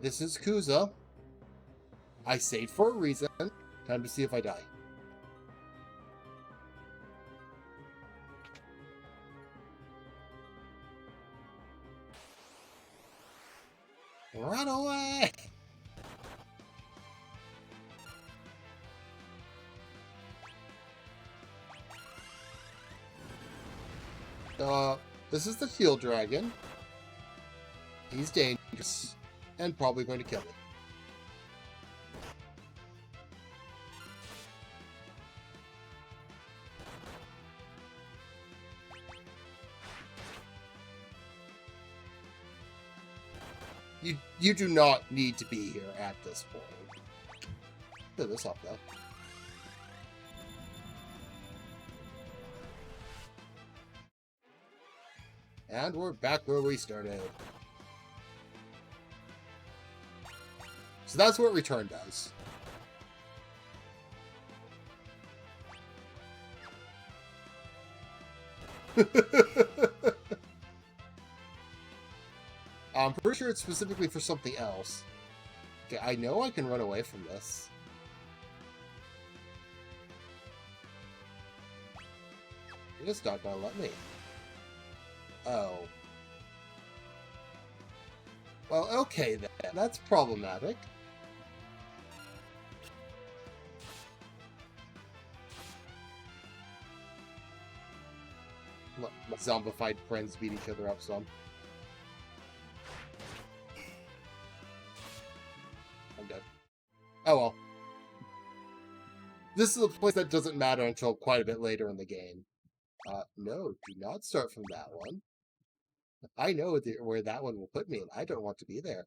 this is Kuza. I saved for a reason. Time to see if I die. Run away! This is the Shield Dragon. He's dangerous and probably going to kill me. You do not need to be here at this point. Clear this up, though. And we're back where we started. So that's what return does. I'm pretty sure it's specifically for something else. Okay, I know I can run away from this. You're just not gonna let me. Oh. Well, okay then. That's problematic. Let my zombified friends beat each other up some. This is a place that doesn't matter until quite a bit later in the game. No, do not start from that one. I know where that one will put me, and I don't want to be there.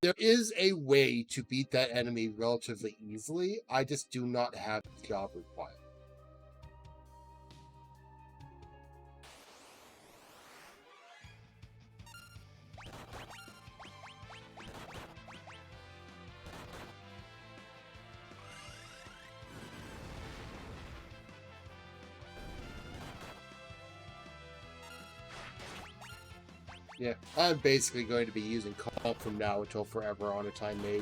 There is a way to beat that enemy relatively easily. I just do not have the job required. Yeah, I'm basically going to be using Calm from now until forever on a Time Mage.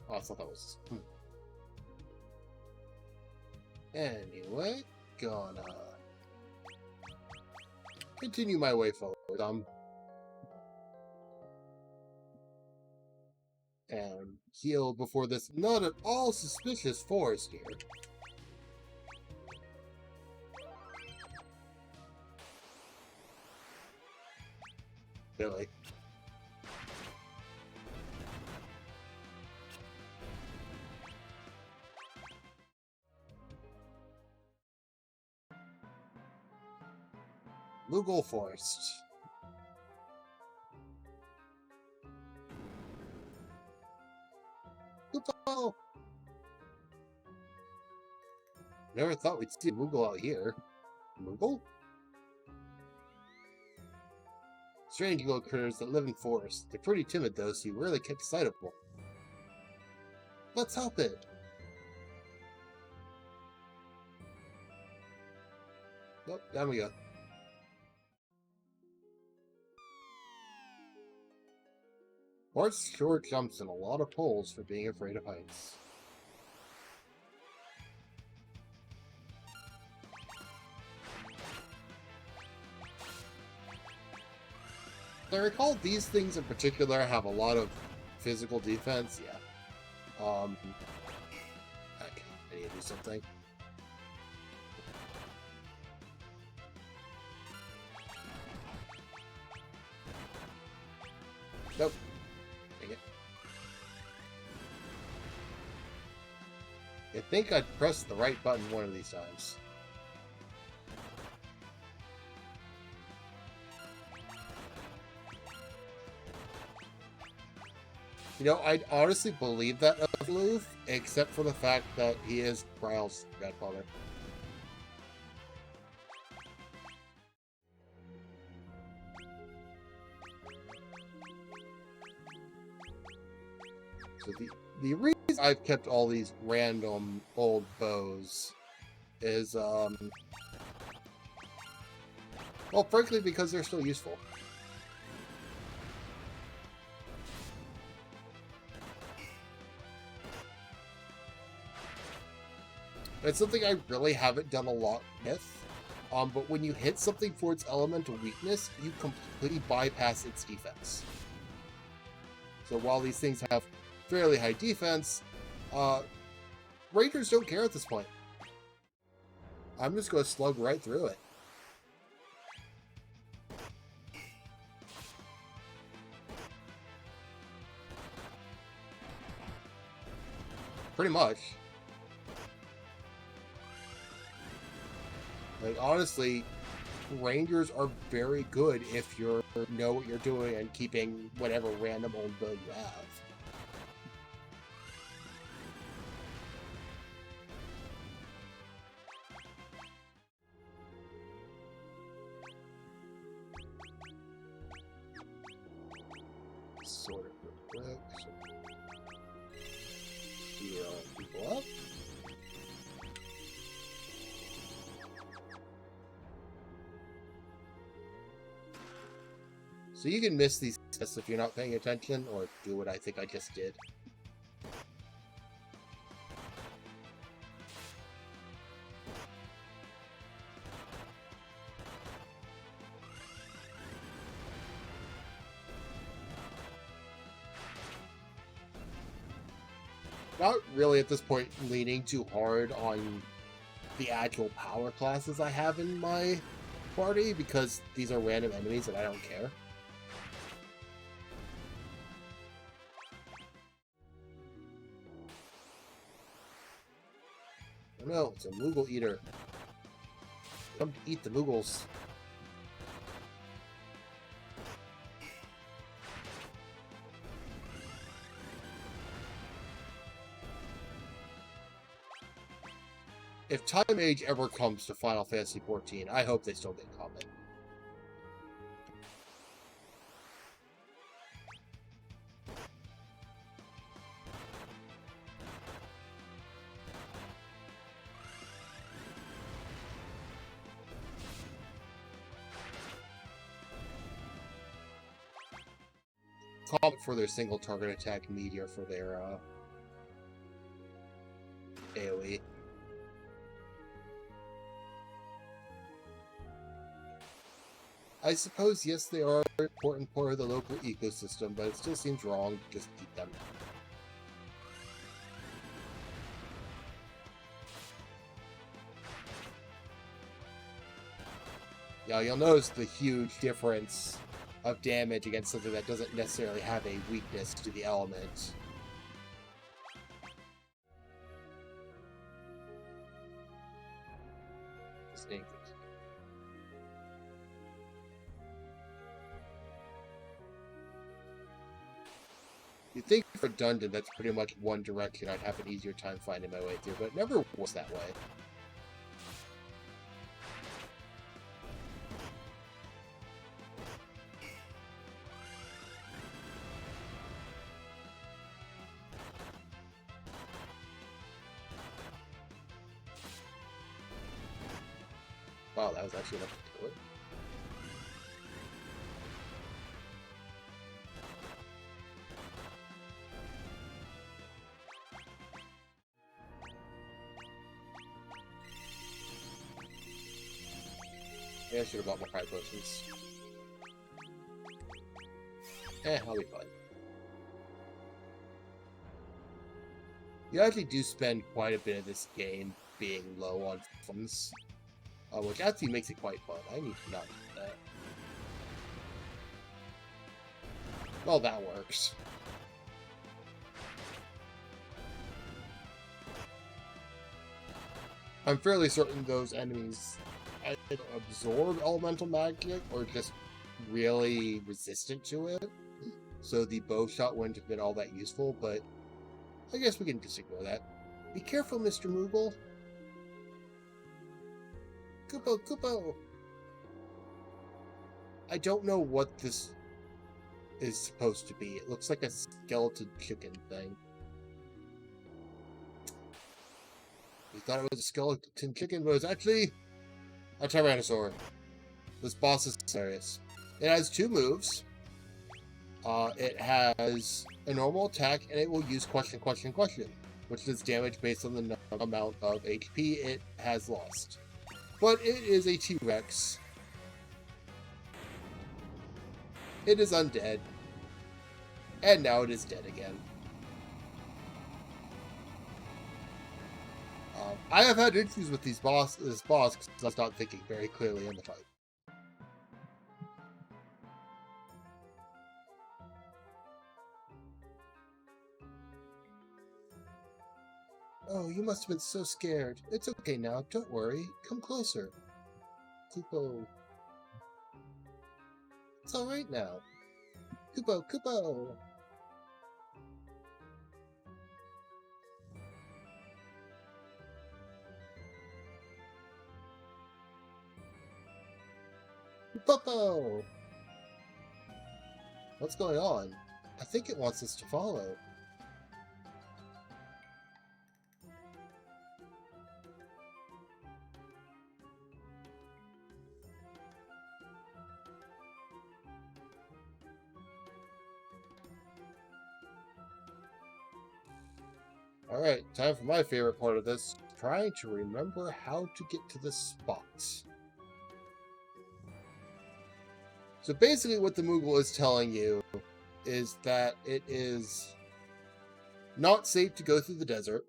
Oh, I thought that was... Anyway, gonna continue my way forward. And heal before this not at all suspicious forest here. Really? Moogle Forest. Moogle! Never thought we'd see a Moogle out here. Moogle? Strange little critters that live in forests. They're pretty timid though, so you rarely catch sight of them. Let's help it! Nope, down we go. Horse sure jumps in a lot of poles for being afraid of heights. I recall these things in particular have a lot of physical defense. Yeah. Okay, I need to do something. Nope. Dang it. I think I'd press the right button one of these times. You know, I'd honestly believe that of Luth, except for the fact that he is Bryle's grandfather. So the reason I've kept all these random old bows is, well, frankly, because they're still useful. It's something I really haven't done a lot with, but when you hit something for its elemental weakness, you completely bypass its defense. So while these things have fairly high defense, Rangers don't care at this point. I'm just going to slug right through it. Pretty much. Like, honestly, Rangers are very good if you know what you're doing and keeping whatever random old bow you have. Sort of real quick. So heal people up. So you can miss these tests if you're not paying attention, or do what I think I just did. not really at this point leaning too hard on the actual power classes I have in my party, because these are random enemies and I don't care. Oh no, it's a Moogle Eater. Come to eat the Moogles. If Time Age ever comes to Final Fantasy XIV, I hope they still get Comet. Comet for their single target attack, Meteor for their AoE. I suppose, yes, they are an important part of the local ecosystem, but it still seems wrong to just keep them. Yeah, you'll notice the huge difference of damage against something that doesn't necessarily have a weakness to the element. You'd think for Dundon, that's pretty much one direction I'd have an easier time finding my way through, but it never was that way. Wow, that was actually enough to kill it. Yeah, I should have bought more Pride Potions. I'll be fine. You actually do spend quite a bit of this game being low on funds, which actually makes it quite fun. I need to not do that. Well, that works. I'm fairly certain those enemies either absorb elemental magic or just really resistant to it. So the bow shot wouldn't have been all that useful, but I guess we can just ignore that. Be careful, Mr. Moogle. Kupo, Kupo! I don't know what this is supposed to be. It looks like a skeleton chicken thing. We thought it was a skeleton chicken, but it's actually a Tyrannosaur. This boss is serious. It has two moves. It has a normal attack, and it will use question, question, question, which does damage based on the amount of HP it has lost. But it is a T-Rex. It is undead. And now it is dead again. I have had issues with this boss because I was not thinking very clearly in the fight. Oh, you must have been so scared. It's okay now, don't worry. Come closer. Kupo. It's alright now. Kupo, Kupo! Popo! What's going on? I think it wants us to follow. Alright, time for my favorite part of this. Trying to remember how to get to the spots. So basically what the Moogle is telling you is that it is not safe to go through the desert,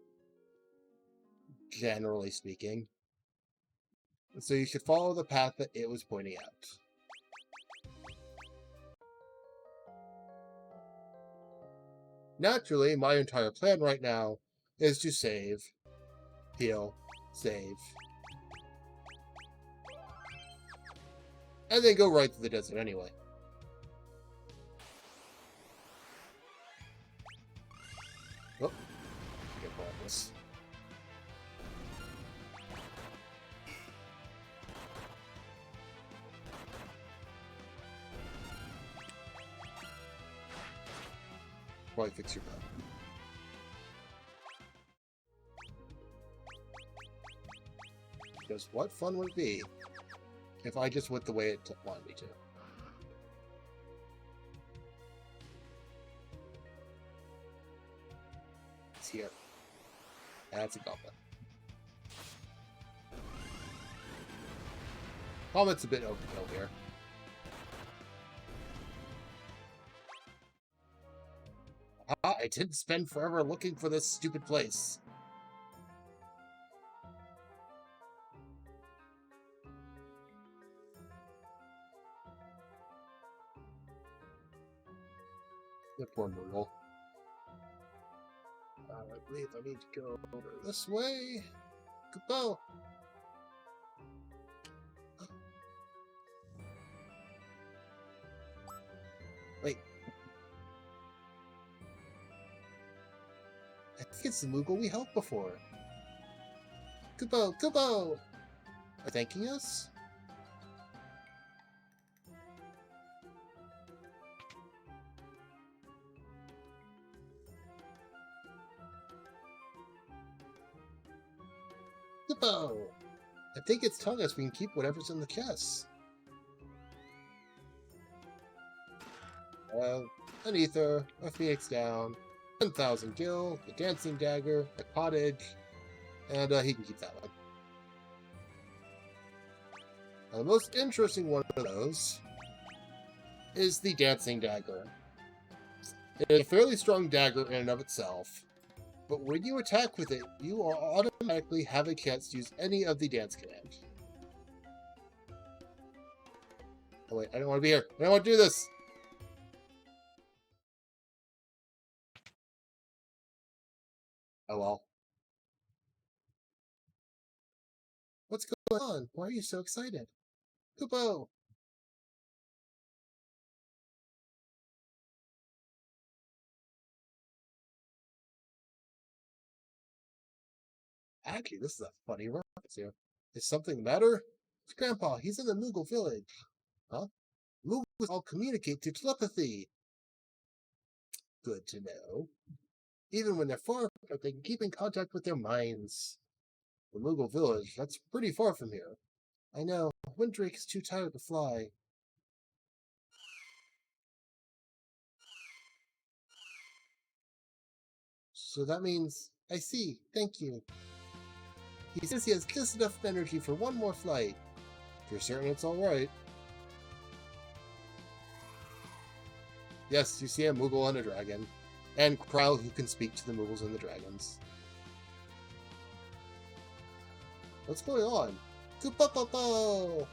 generally speaking. So you should follow the path that it was pointing out. Naturally, my entire plan right now is to save, heal, save, and then go right through the desert anyway. Oh, get this. Probably fix your bug. Because what fun would it be if I just went the way it wanted me to? It's here. That's a goblin. Comet's a bit overkill here. I didn't spend forever looking for this stupid place. The poor Moogle. I believe I need to go over this way. Goodbye. Wait. I think it's the Moogle we helped before. Kupo! Kupo! Are thanking us? Kupo! I think it's telling us we can keep whatever's in the chest. An ether, a phoenix down, 1,000 gil, the dancing dagger, a cottage, and he can keep that one. Now, the most interesting one of those is the dancing dagger. It is a fairly strong dagger in and of itself, but when you attack with it, you will automatically have a chance to use any of the dance command. Oh wait, I don't want to be here. I don't want to do this! Oh well. What's going on? Why are you so excited? Kupo! Actually, this is a funny reference here. Is something the matter? It's Grandpa, he's in the Moogle village. Huh? Moogles all communicate through telepathy. Good to know. Even when they're far, they can keep in contact with their minds. The Moogle village, that's pretty far from here. I know, Windrake is too tired to fly. So that means, I see, thank you. He says he has just enough energy for one more flight. If you're certain it's alright. Yes, you see a Moogle and a dragon. And Kryle, who can speak to the Moogles and the dragons. What's going on? Kupopopo!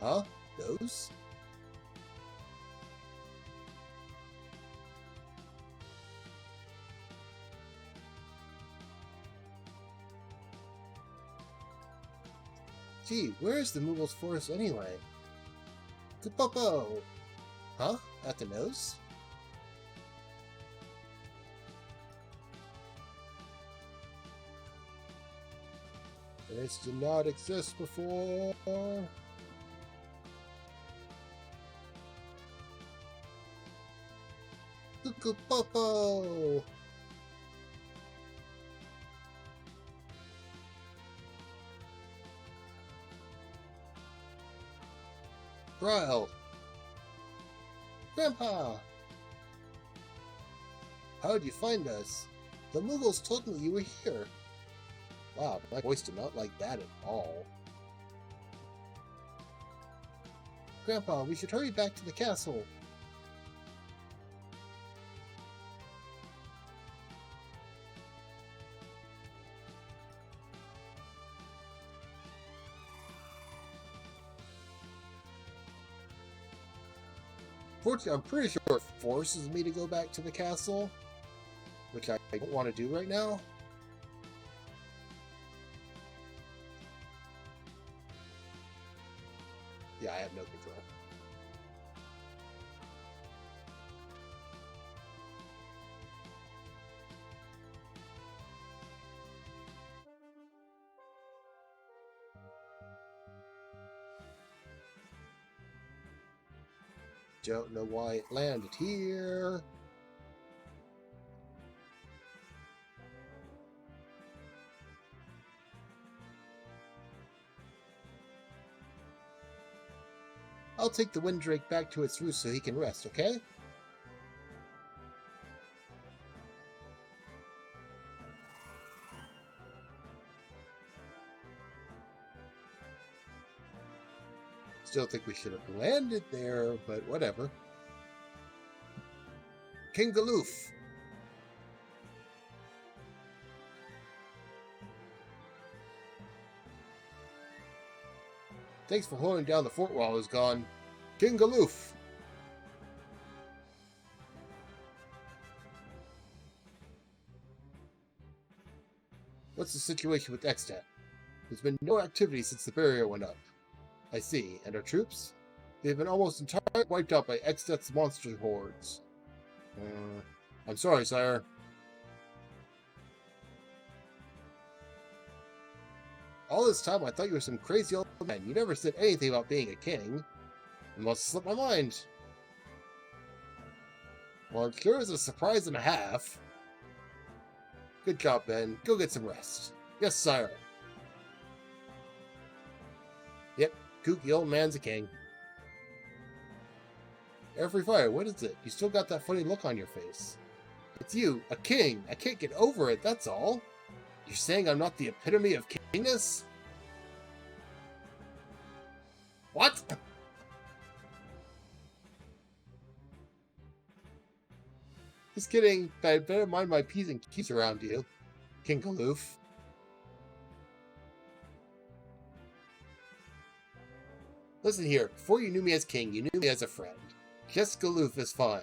Huh? Those? Gee, where is the Moogle's forest anyway? Kupopo! Huh? At the nose? This did not exist before. Kupopo! Kryle! Grandpa! How did you find us? The Moogles told me you were here. Wow, my voice did not like that at all. Grandpa, we should hurry back to the castle. Unfortunately, I'm pretty sure it forces me to go back to the castle, which I don't want to do right now. Yeah, I have no control. Don't know why it landed here. I'll take the Windrake back to its roost so he can rest, okay? Still think we should have landed there, but whatever. King Galoof. Thanks for holding down the fort while I was gone. King Galoof. What's the situation with Extat? There's been no activity since the barrier went up. I see. And our troops? They've been almost entirely wiped out by Extat's monster hordes. I'm sorry, sire. All this time I thought you were some crazy old man. You never said anything about being a king. It must have slipped my mind. Well, it sure is a surprise and a half. Good job, Ben. Go get some rest. Yes, sire. Yep, kooky old man's a king. Airfree Fire, what is it? You still got that funny look on your face. It's you, a king. I can't get over it, that's all. You're saying I'm not the epitome of kingness? What? Just kidding, but I better mind my P's and Q's around you, King Galoof. Listen here, before you knew me as king, you knew me as a friend. Jess Galoof is fine.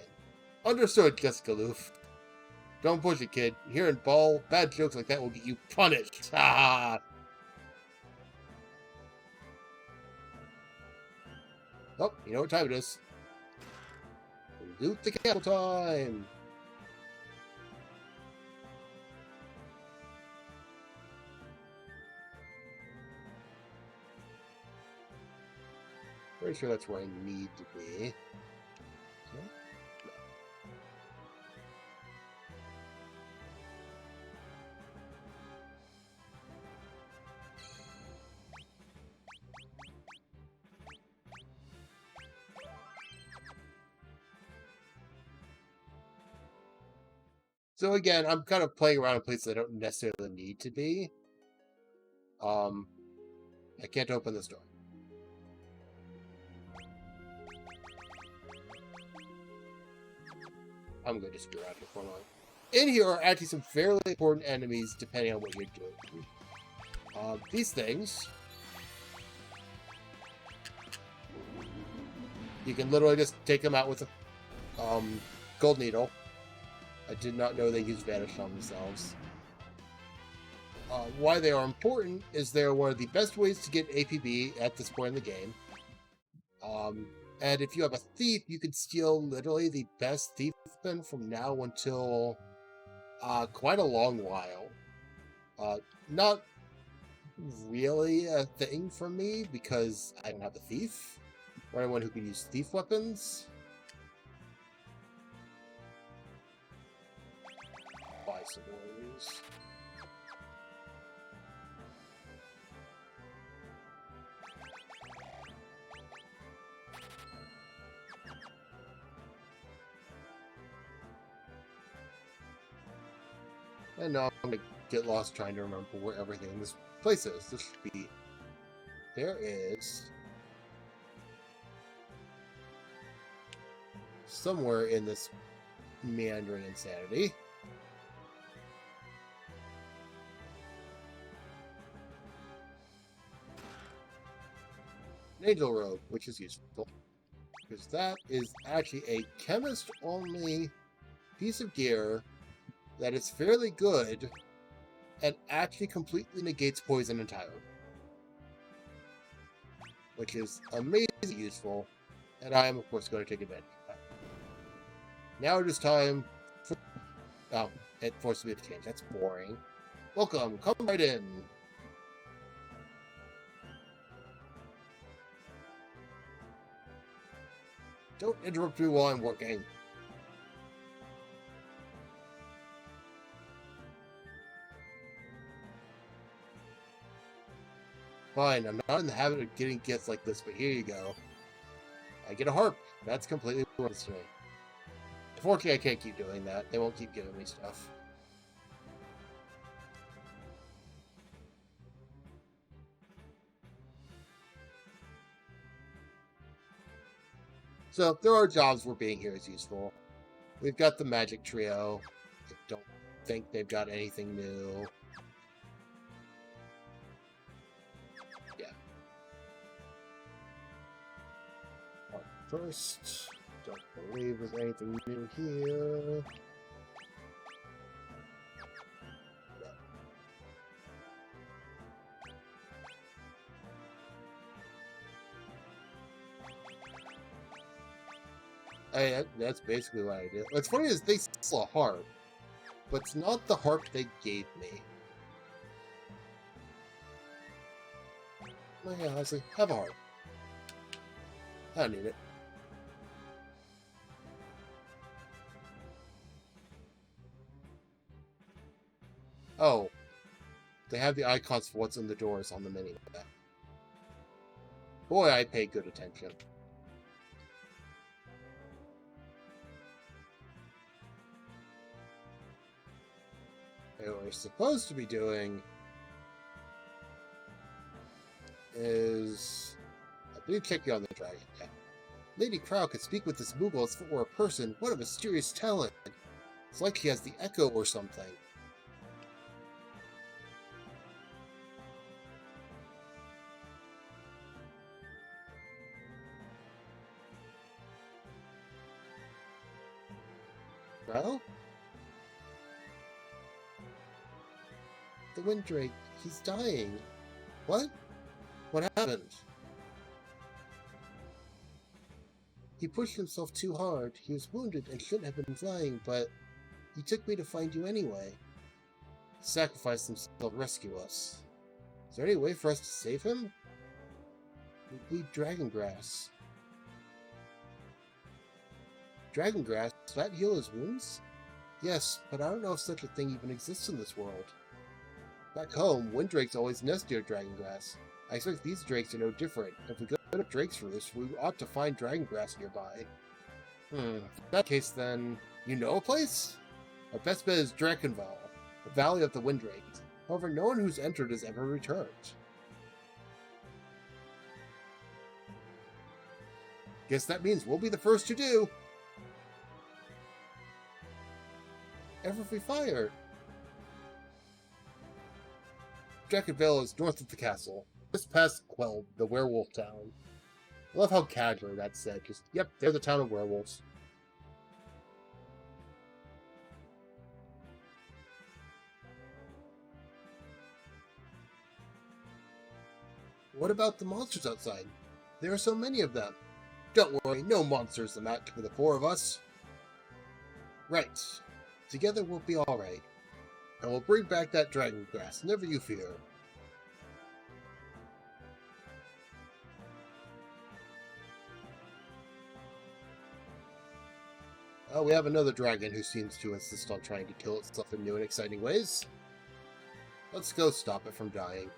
Understood, Jess Galoof. Don't push it, kid. Here in Ball, bad jokes like that will get you punished. Ha! Oh, you know what time it is. Loot the castle time! Pretty sure that's where I need to be. Okay. So again, I'm kind of playing around in places I don't necessarily need to be. I can't open this door. I'm going to screw around here for a moment. In here are actually some fairly important enemies, depending on what you're doing. These things, you can literally just take them out with a gold needle. I did not know they use Vanish on themselves. Why they are important is they're one of the best ways to get APB at this point in the game. And if you have a thief, you can steal literally the best thief weapon from now until quite a long while. Not really a thing for me because I don't have a thief or anyone who can use thief weapons. Buy some more of these. And now I'm going to get lost trying to remember where everything in this place is. This should be... There is... somewhere in this meandering insanity. An angel robe, which is useful. Because that is actually a chemist-only piece of gear that is fairly good and actually completely negates poison entirely. Which is amazingly useful, and I am, of course, going to take advantage of that. Now it is time for... Oh, it forced me to change. That's boring. Welcome. Come right in. Don't interrupt me while I'm working. Fine, I'm not in the habit of getting gifts like this, but here you go. I get a harp. That's completely worthless to me. Unfortunately, I can't keep doing that. They won't keep giving me stuff. So, there are jobs where being here is useful. We've got the magic trio. I don't think they've got anything new. Yeah. First, don't believe there's anything new here. That's basically what I did. What's funny is they sell a harp, but it's not the harp they gave me. Well, yeah, honestly, have a harp. I don't need it. Oh, they have the icons for what's in the doors on the menu. Boy, I pay good attention. What we're supposed to be doing is, I believe, checking on the dragon. Yeah. Lady Crow could speak with this Moogle as if it were a person. What a mysterious talent! It's like he has the echo or something. Crow? The Windrake, he's dying. What? What happened? He pushed himself too hard. He was wounded and shouldn't have been flying, but he took me to find you anyway. He sacrificed himself to rescue us. Is there any way for us to save him? We need dragon grass. Dragon grass? Does that heal his wounds? Yes, but I don't know if such a thing even exists in this world. Back home, Windrakes always nest near dragon grass. I expect these drakes are no different. If we go to Drake's Roost, we ought to find dragon grass nearby. In that case, then, you know a place? Our best bet is Drakenval, the Valley of the Windrakes. However, no one who's entered has ever returned. Guess that means we'll be the first to do. Everfree Fire. Drakenvale is north of the castle, just past Quell, the werewolf town. I love how casually that's said. Just, yep, they're the town of werewolves. What about the monsters outside? There are so many of them. Don't worry, no monsters to match for the four of us. Right. Together we'll be alright. And we'll bring back that dragon grass, never you fear. Oh, we have another dragon who seems to insist on trying to kill itself in new and exciting ways. Let's go stop it from dying.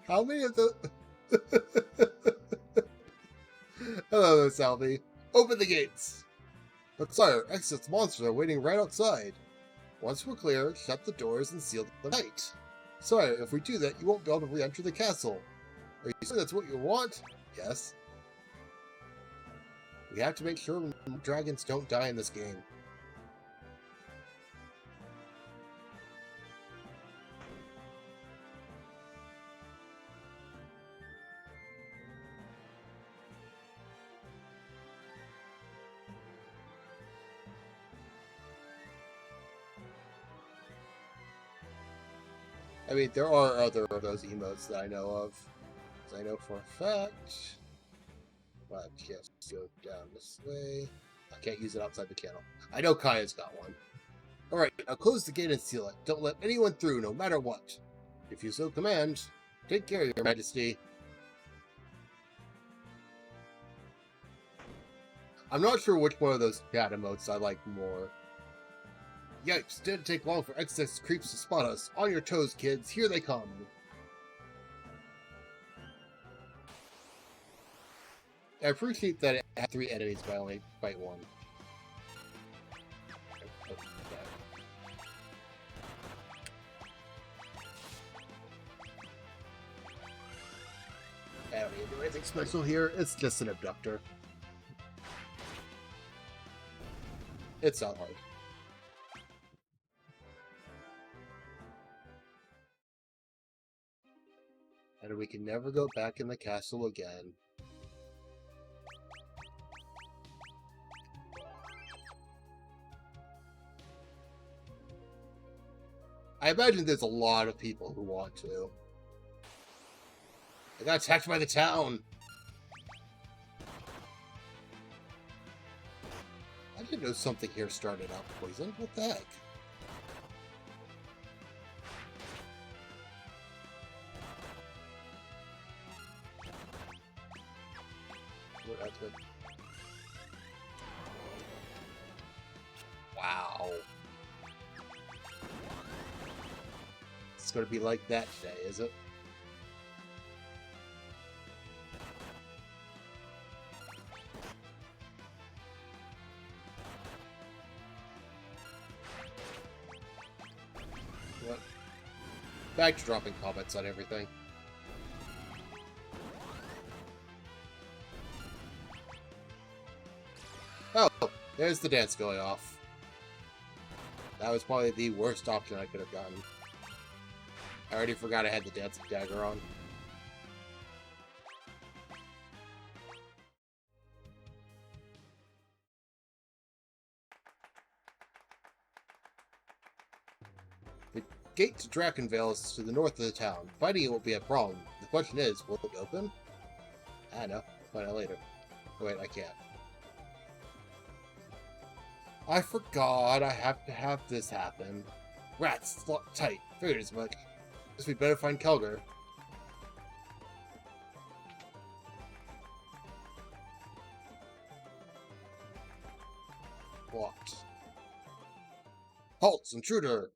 How many of the... Hello, Salvi. Open the gates! But sire, Exit's monsters are waiting right outside. Once we're clear, shut the doors and seal the night. Sire, if we do that, you won't be able to re-enter the castle. Are you sure that's what you want? Yes. We have to make sure dragons don't die in this game. I mean, there are other of those emotes that I know of. As I know for a fact. But yes, go down this way. I can't use it outside the kennel. I know Kaya's got one. Alright, now close the gate and seal it. Don't let anyone through, no matter what. If you so command, take care, Your Majesty. I'm not sure which one of those cat emotes I like more. Yikes, didn't take long for excess creeps to spot us. On your toes, kids, here they come. I appreciate that it had 3 enemies, but I only fight 1. I don't need to do anything special here, it's just an abductor. It's not hard. And we can never go back in the castle again. I imagine there's a lot of people who want to. I got attacked by the town! I didn't know something here started out poisoned. What the heck? That's good. Wow. It's gonna be like that today, is it? What? Back to dropping comments on everything. Oh, there's the dance going off. That was probably the worst option I could have gotten. I already forgot I had the dancing dagger on. The gate to Drakenvale is to the north of the town. Fighting it won't be a problem. The question is, will it open? I don't know. Find out later. Oh, wait, I can't. I forgot I have to have this happen. Rats, locked tight. Figured as much. Guess we better find Kelger. Locked. Halt, intruder!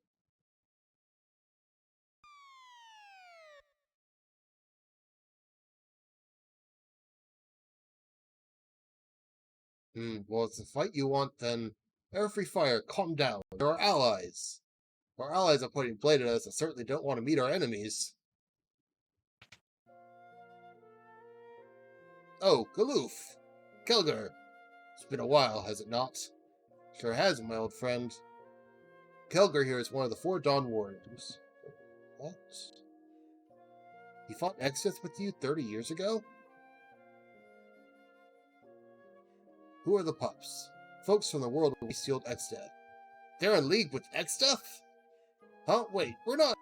Well, it's the fight you want, then. Every fire, calm down. They're our allies. Our allies are pointing blade at us and certainly don't want to meet our enemies. Oh, Galoof! Kelger! It's been a while, has it not? Sure has, my old friend. Kelger here is one of the 4 Dawn Warriors. What? He fought Exdeath with you 30 years ago? Who are the pups? Folks from the world where we sealed Exdeath. They're in league with Exdeath? Huh? Wait, we're not.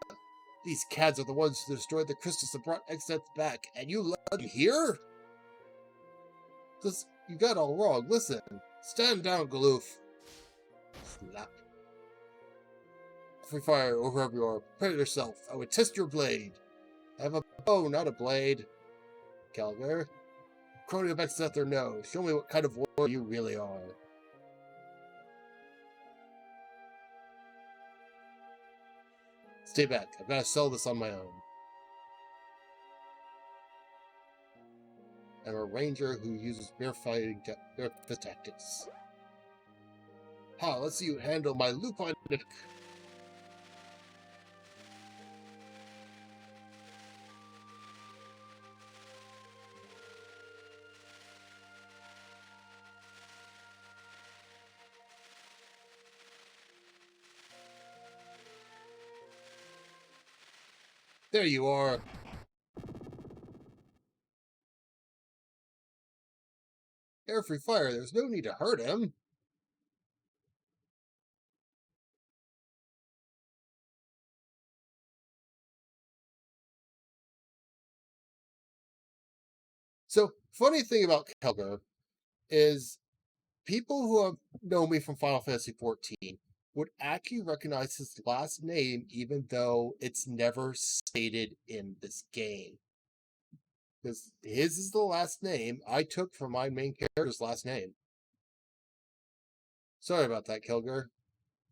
These cads are the ones who destroyed the crystals that brought Exdeath back, and you let them here? You got all wrong. Listen. Stand down, Galoof. Slap. Free fire, or whoever you are. Prepare yourself. I would test your blade. I have a bow, not a blade. Kelger. Crony of Exdeath or no, show me what kind of warrior you really are. Stay back. I've got to sell this on my own. I'm a ranger who uses bear tactics. Ha, let's see you handle my lupine. There you are. Air free fire, there's no need to hurt him. So, funny thing about Kelger is people who have known me from Final Fantasy XIV would actually recognize his last name, even though it's never stated in this game. Because his is the last name I took from my main character's last name. Sorry about that, Kelger.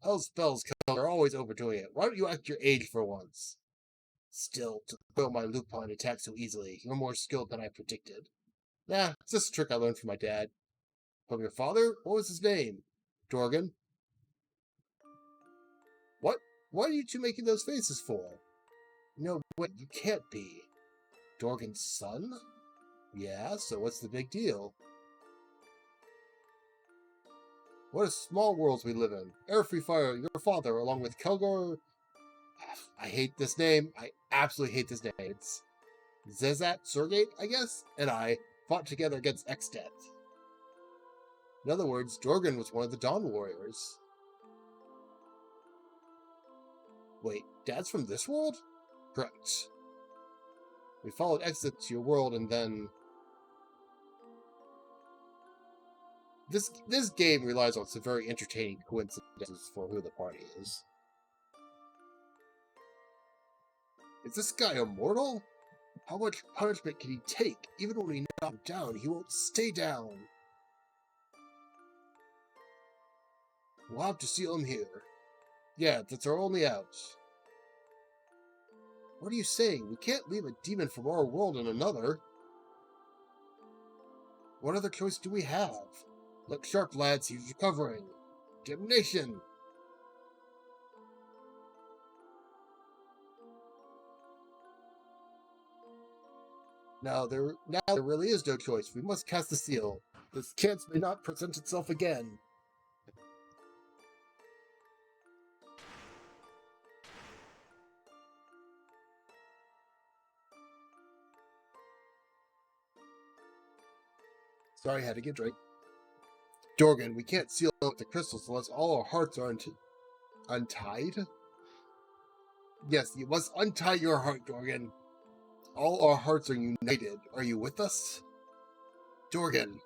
Hell's spells, Kelger, are always overdoing it. Why don't you act your age for once? Still, to foil my Lupine attack so easily, you're more skilled than I predicted. Nah, it's just a trick I learned from my dad. From your father? What was his name? Dorgan? What? What are you two making those faces for? No, wait, you can't be. Dorgan's son? Yeah, so what's the big deal? What a small world we live in. Air Free Fire, your father, along with Kelgar... I hate this name. I absolutely hate this name. It's Zezat Surgate, I guess? And I fought together against Exdeath. In other words, Dorgan was one of the Dawn Warriors. Wait, Dad's from this world? Correct. We followed Exdeath to your world and then... This game relies on some very entertaining coincidences for who the party is. Is this guy immortal? How much punishment can he take? Even when we knock him down, he won't stay down. We'll have to seal him here. Yeah, that's our only out. What are you saying? We can't leave a demon from our world in another. What other choice do we have? Look sharp, lads, he's recovering. Damnation! Now there really is no choice. We must cast the seal. This chance may not present itself again. Sorry, I had to get a drink. Dorgan, we can't seal up the crystals unless all our hearts are untied? Yes, you must untie your heart, Dorgan. All our hearts are united. Are you with us? Dorgan.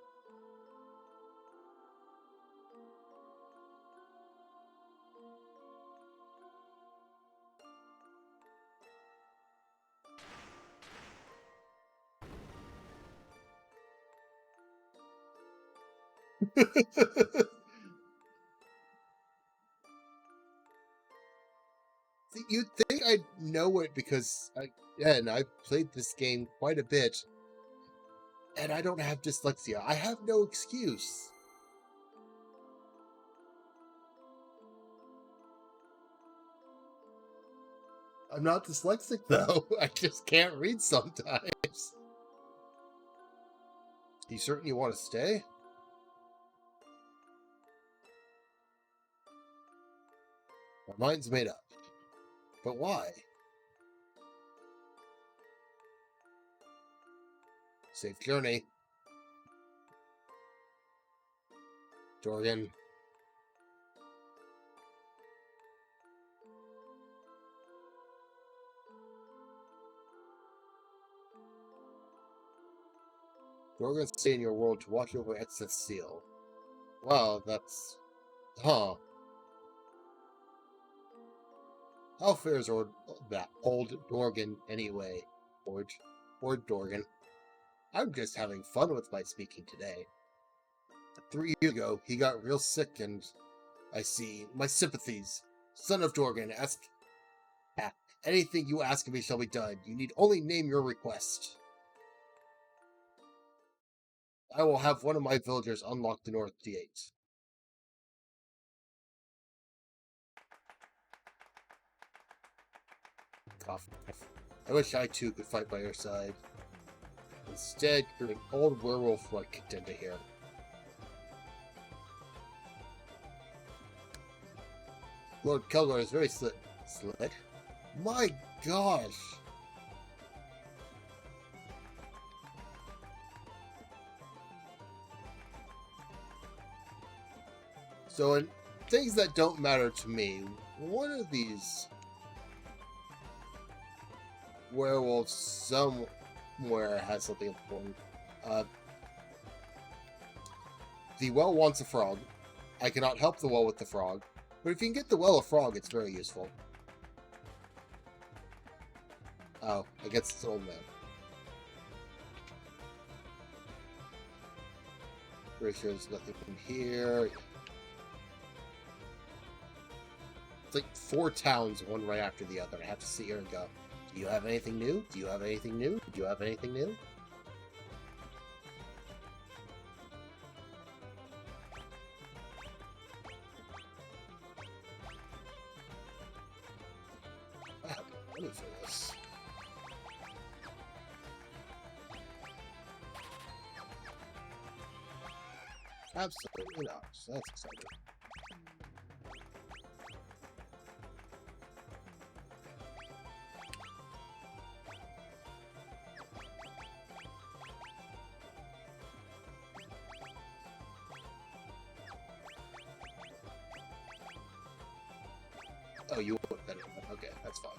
See, you'd think I'd know it because, again, I've played this game quite a bit, and I don't have dyslexia. I have no excuse. I'm not dyslexic, though. I just can't read sometimes. You certain you want to stay? My mind's made up. But why? Safe journey. Dorgan. Dorgan stay in your world to watch over Exdeath's seal. Wow, that's... Huh. How fares that old Dorgan anyway, or Dorgan? I'm just having fun with my speaking today. 3 years ago, he got real sick and... I see. My sympathies. Son of Dorgan, ask... anything you ask of me shall be done. You need only name your request. I will have one of my villagers unlock the North Gate. Cough. I wish I too could fight by your side. Instead, you're an old werewolf blood kicked into here. Lord Kelgar is very slick. My gosh! So in things that don't matter to me, one of these werewolves somewhere has something important. The well wants a frog. I cannot help the well with the frog, but if you can get the well a frog, it's very useful. Oh, I guess it's an old man. Pretty sure there's nothing from here. It's like 4 towns, one right after the other. I have to sit here and go, do you have anything new? Do you have anything new? Do you have anything new? I have no money for this. Absolutely not. That's exciting. Oh, you want better. Okay, that's fine.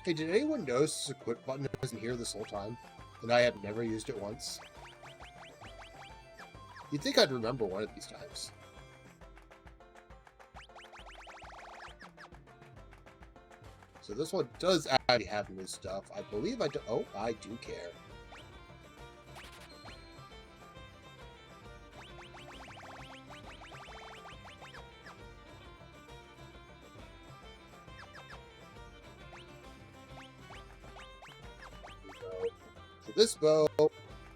Hey, did anyone notice the quit button wasn't here this whole time? And I have never used it once? You'd think I'd remember one of these times. So this one does actually have new stuff. I believe I do. Oh, I do care. So this bow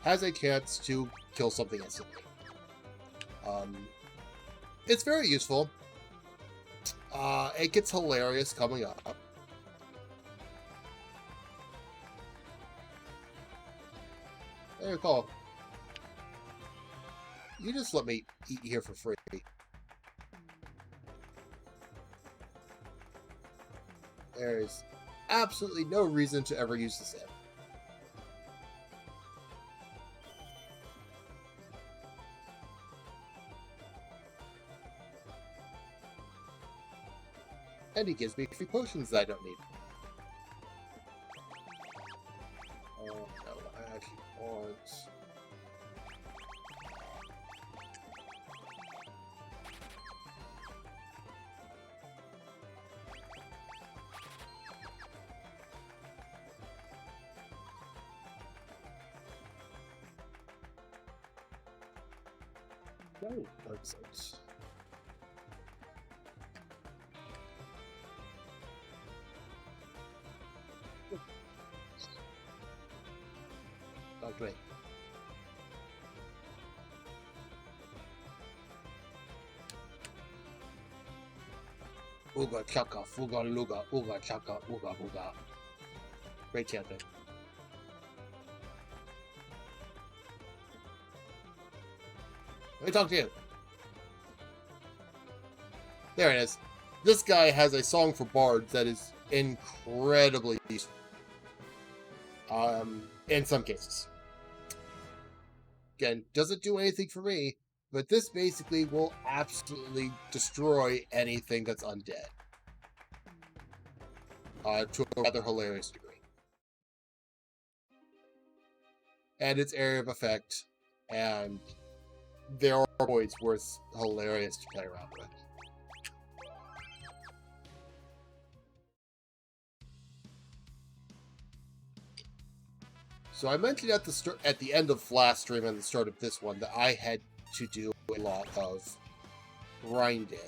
has a chance to kill something instantly. It's very useful. It gets hilarious coming up. Hey, call. You just let me eat here for free. There's absolutely no reason to ever use this app. And he gives me free potions that I don't need. Oh, no, I actually want... No, that's it. Talk to me. Ooga chaka, fuga luga, ooga chaka, ooga booga. Great chanting. Let me talk to you. There it is. This guy has a song for bards that is incredibly useful. In some cases. Again, doesn't do anything for me, but this basically will absolutely destroy anything that's undead. To a rather hilarious degree. And its area of effect, and there are points where it's hilarious to play around with. So I mentioned at the end of last stream and the start of this one that I had to do a lot of grinding.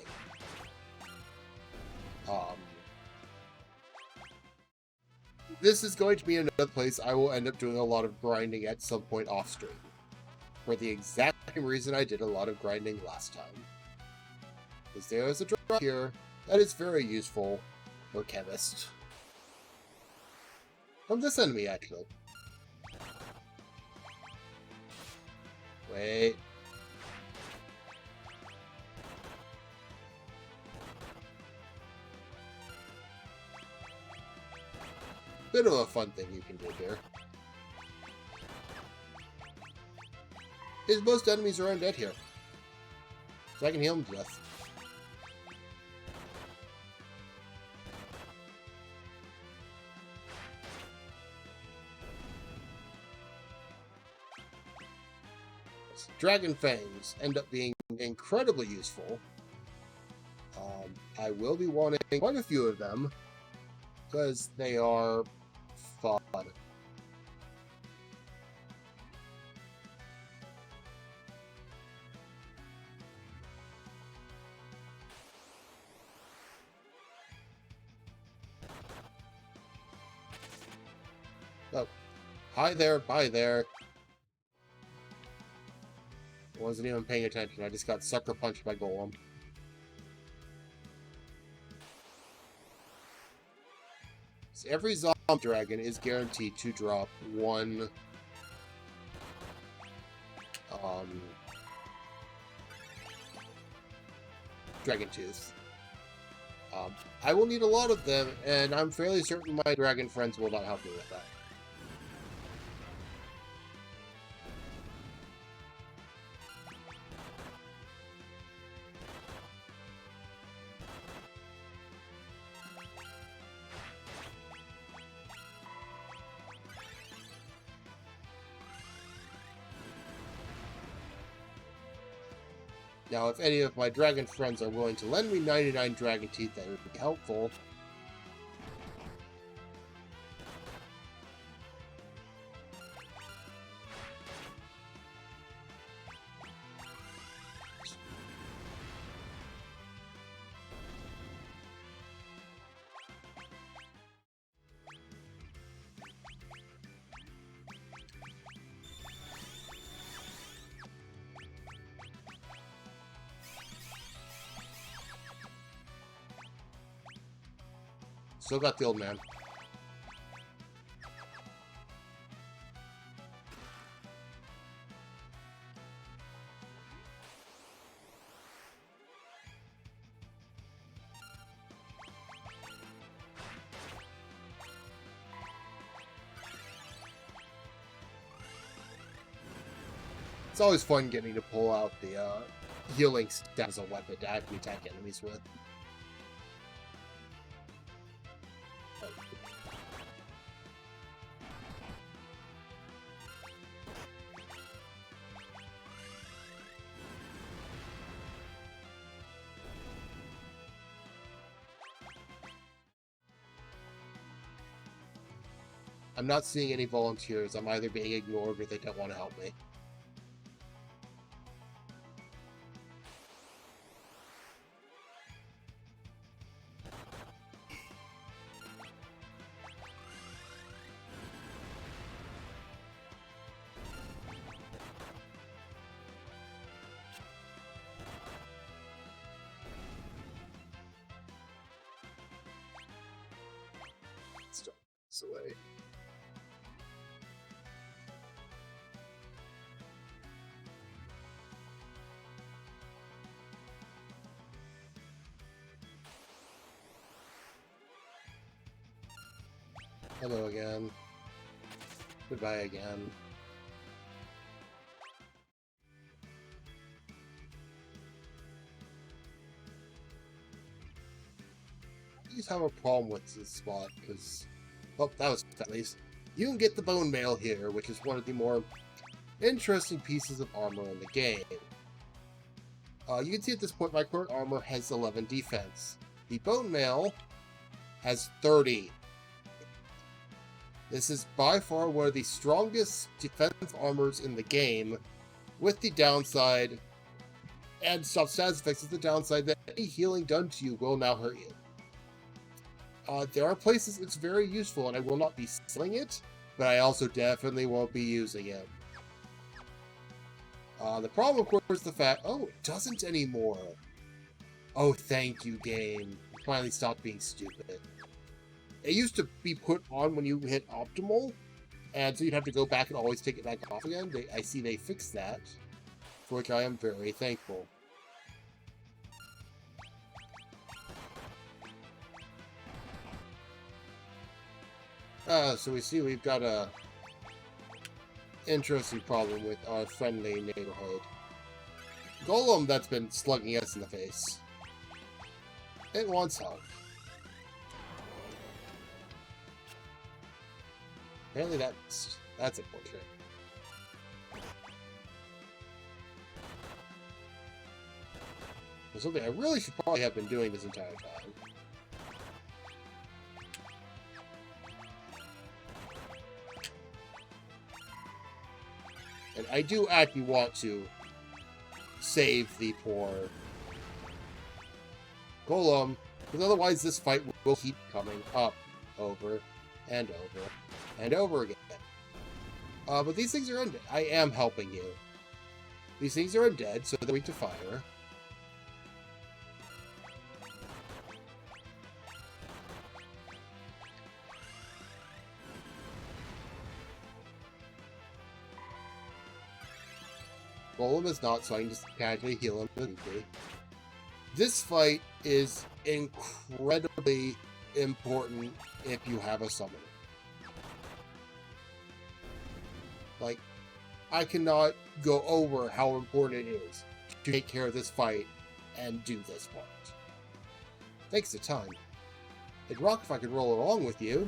This is going to be another place I will end up doing a lot of grinding at some point off stream. For the exact same reason I did a lot of grinding last time. Because there is a drop here that is very useful for Chemist. From this enemy, actually. Wait. Bit of a fun thing you can do here. Because most enemies are undead here. So I can heal them to death. Dragon Fangs end up being incredibly useful. I will be wanting quite a few of them because they are fun. Oh, hi there, bye there. Wasn't even paying attention. I just got sucker punched by Golem. So every zombie dragon is guaranteed to drop one Dragon Tooth. I will need a lot of them, and I'm fairly certain my dragon friends will not help me with that. Now, if any of my dragon friends are willing to lend me 99 dragon teeth, that would be helpful. Still got the old man. It's always fun getting to pull out the healing staff as a weapon to actually attack enemies with. I'm not seeing any volunteers. I'm either being ignored or they don't want to help me. Stop this away. Hello again. Goodbye again. I just have a problem with this spot, because... Oh, that was at least. You can get the bone mail here, which is one of the more interesting pieces of armor in the game. You can see at this point my current armor has 11 defense. The bone mail has 30. This is by far one of the strongest defensive armors in the game, with the downside, and stop status effects, is the downside that any healing done to you will now hurt you. There are places it's very useful, and I will not be selling it, but I also definitely won't be using it. The problem, of course, is the fact... Oh, it doesn't anymore. Oh, thank you, game. Finally stopped being stupid. It used to be put on when you hit optimal, and so you'd have to go back and always take it back off again. I see they fixed that, for which I am very thankful. So we see we've got a interesting problem with our friendly neighborhood. Golem that's been slugging us in the face. It wants help. Apparently that's unfortunate. There's something I really should probably have been doing this entire time. And I do actually want to save the poor Golem, because otherwise this fight will keep coming up over and over and over again. But these things are undead. I am helping you. These things are undead, so they're weak to fire. Golem is not, so I can just casually heal him immediately. This fight is incredibly important if you have a summoner. Like, I cannot go over how important it is to take care of this fight and do this part. Takes the time. It'd rock if I could roll along with you,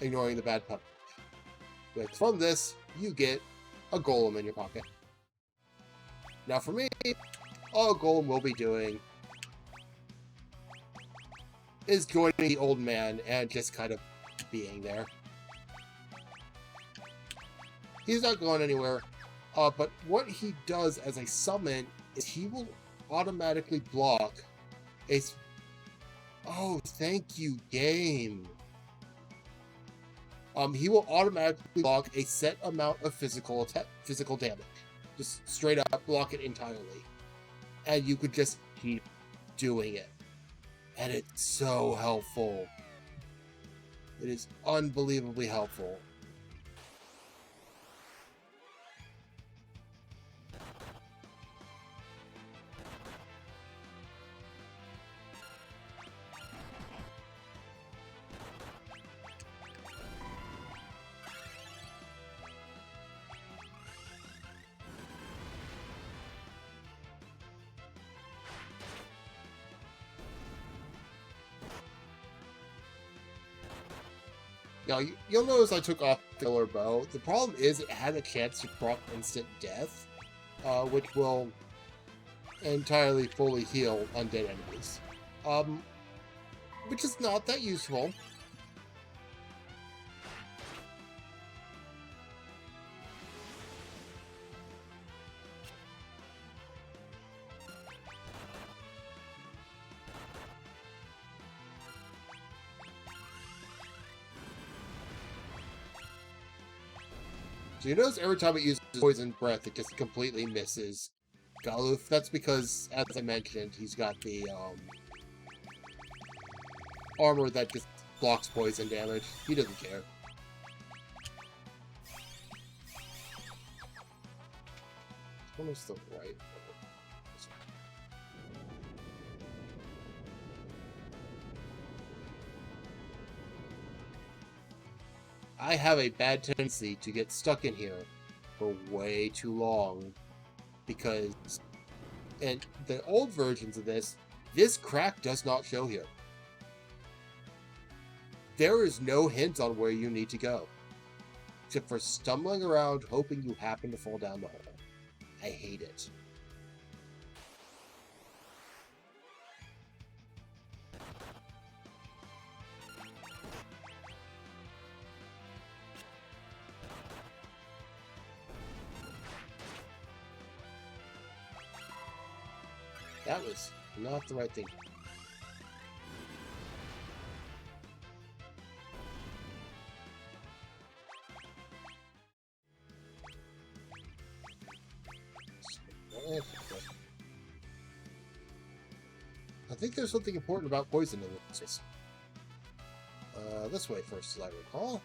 ignoring the bad puppy. But from this, you get a Golem in your pocket. Now for me, all Golem will be doing is joining the old man and just kind of being there. He's not going anywhere, but what he does as a summon is he will automatically block a... Oh, thank you, game. He will automatically block a set amount of physical damage. Just straight up block it entirely. And you could just keep doing it. And it's so helpful. It is unbelievably helpful. Now, you'll notice I took off Filler Bow. The problem is it had a chance to proc instant death, which will entirely fully heal undead enemies. Which is not that useful. So you notice every time it uses Poison Breath, it just completely misses Galuf. That's because, as I mentioned, he's got the armor that just blocks poison damage. He doesn't care. This one is the right one. I have a bad tendency to get stuck in here for way too long because in the old versions of this crack does not show here. There is no hint on where you need to go, except for stumbling around hoping you happen to fall down the hole. I hate it. That was not the right thing. I think there's something important about poison in this. This way first, as I recall.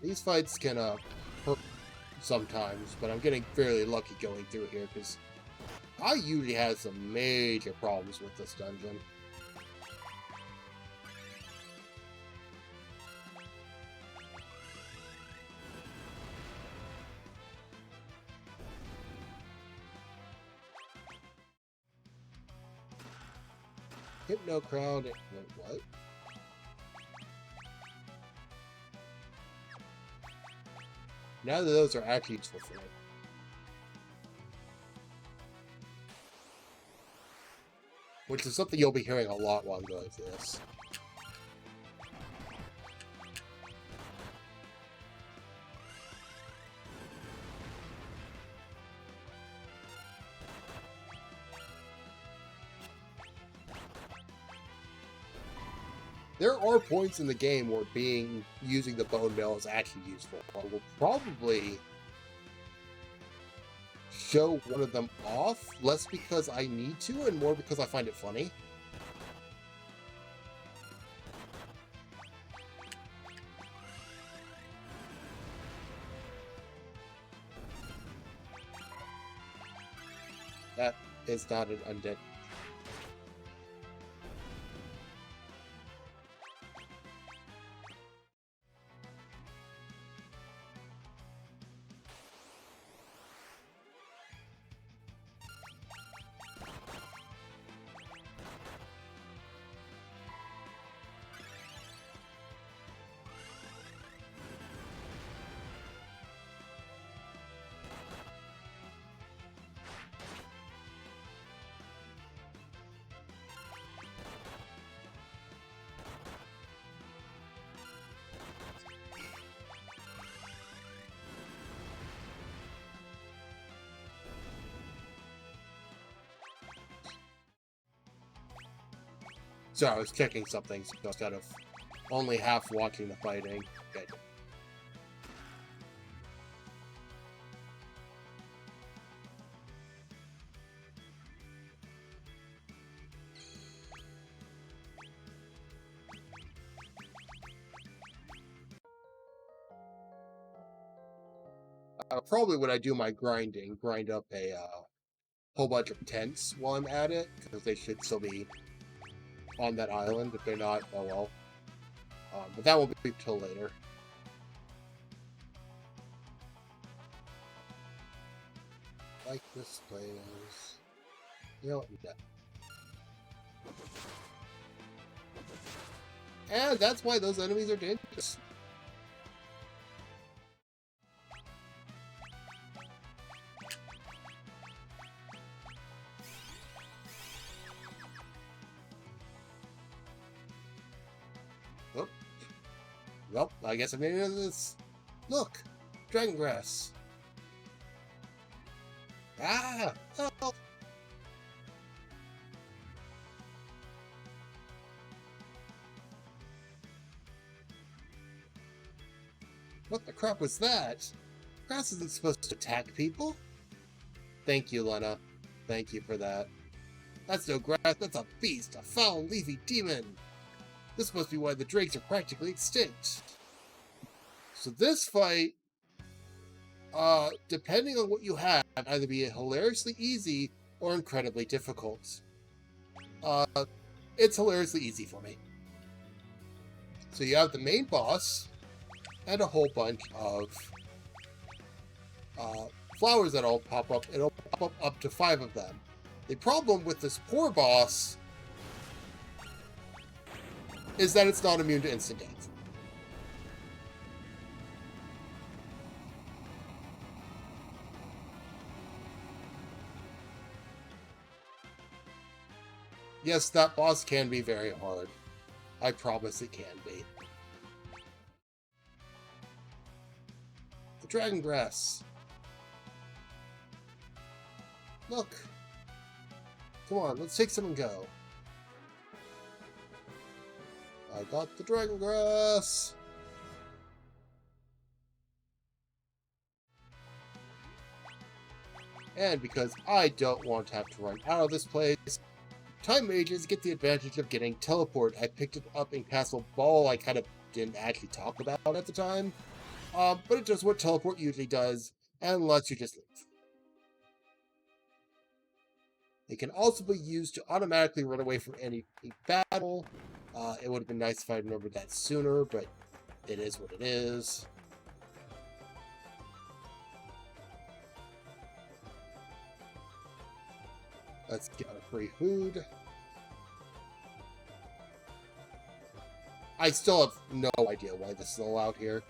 These fights can hurt sometimes, but I'm getting fairly lucky going through here because I usually have some major problems with this dungeon. Hypno Crown. Wait, what? Now that those are actually useful for me. Which is something you'll be hearing a lot while I'm going through this. There are points in the game where using the bone mill is actually useful. I will probably show one of them off, less because I need to and more because I find it funny. That is not an undead. So I was checking something, so instead of only half watching the fighting. Good. Probably when I do my grinding, grind up a whole bunch of tents while I'm at it, because they should still be on that island. If they're not, oh well. But that won't be till later. Like this place. You know, yeah. And that's why those enemies are dangerous. Oh. Well, I guess I'm getting into this. Look! Dragon grass. Ah! Oh! What the crap was that? Grass isn't supposed to attack people. Thank you, Lena. Thank you for that. That's no grass, that's a beast, a foul, leafy demon. This must be why the drakes are practically extinct. So this fight, depending on what you have, either be hilariously easy or incredibly difficult. It's hilariously easy for me. So you have the main boss, and a whole bunch of flowers that'll pop up. It'll pop up to 5 of them. The problem with this poor boss is that it's not immune to instant death. Yes, that boss can be very hard. I promise it can be. The dragon grass. Look. Come on, let's take some and go. I got the dragon grass. And because I don't want to have to run out of this place, Time Mages get the advantage of getting teleport. I picked it up in Castle Ball. I kind of didn't actually talk about it at the time. but it does what teleport usually does, and lets you just leave. It can also be used to automatically run away from any battle. It would have been nice if I remembered that sooner, but it is what it is. Let's get a free food. I still have no idea why this is allowed here.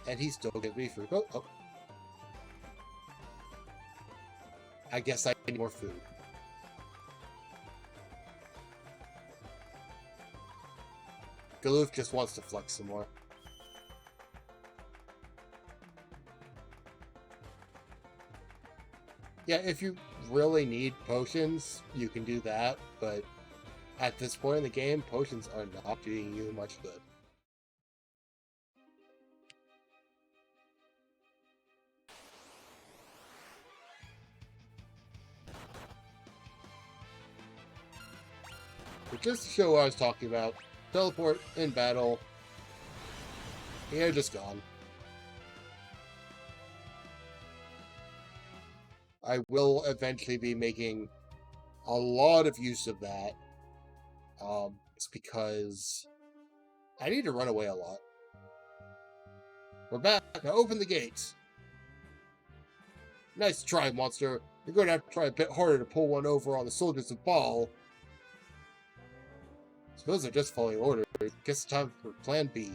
And he's still giving me food. Oh. I guess I need more food. Galoof just wants to flex some more. Yeah, if you really need potions, you can do that, but at this point in the game, potions are not doing you much good. But just to show what I was talking about, teleport in battle, you're just gone. I will eventually be making a lot of use of that. It's because I need to run away a lot. We're back. Now open the gates. Nice try, monster. You're going to have to try a bit harder to pull one over on the soldiers of Baal. Suppose they're just following orders. Guess it's time for Plan B.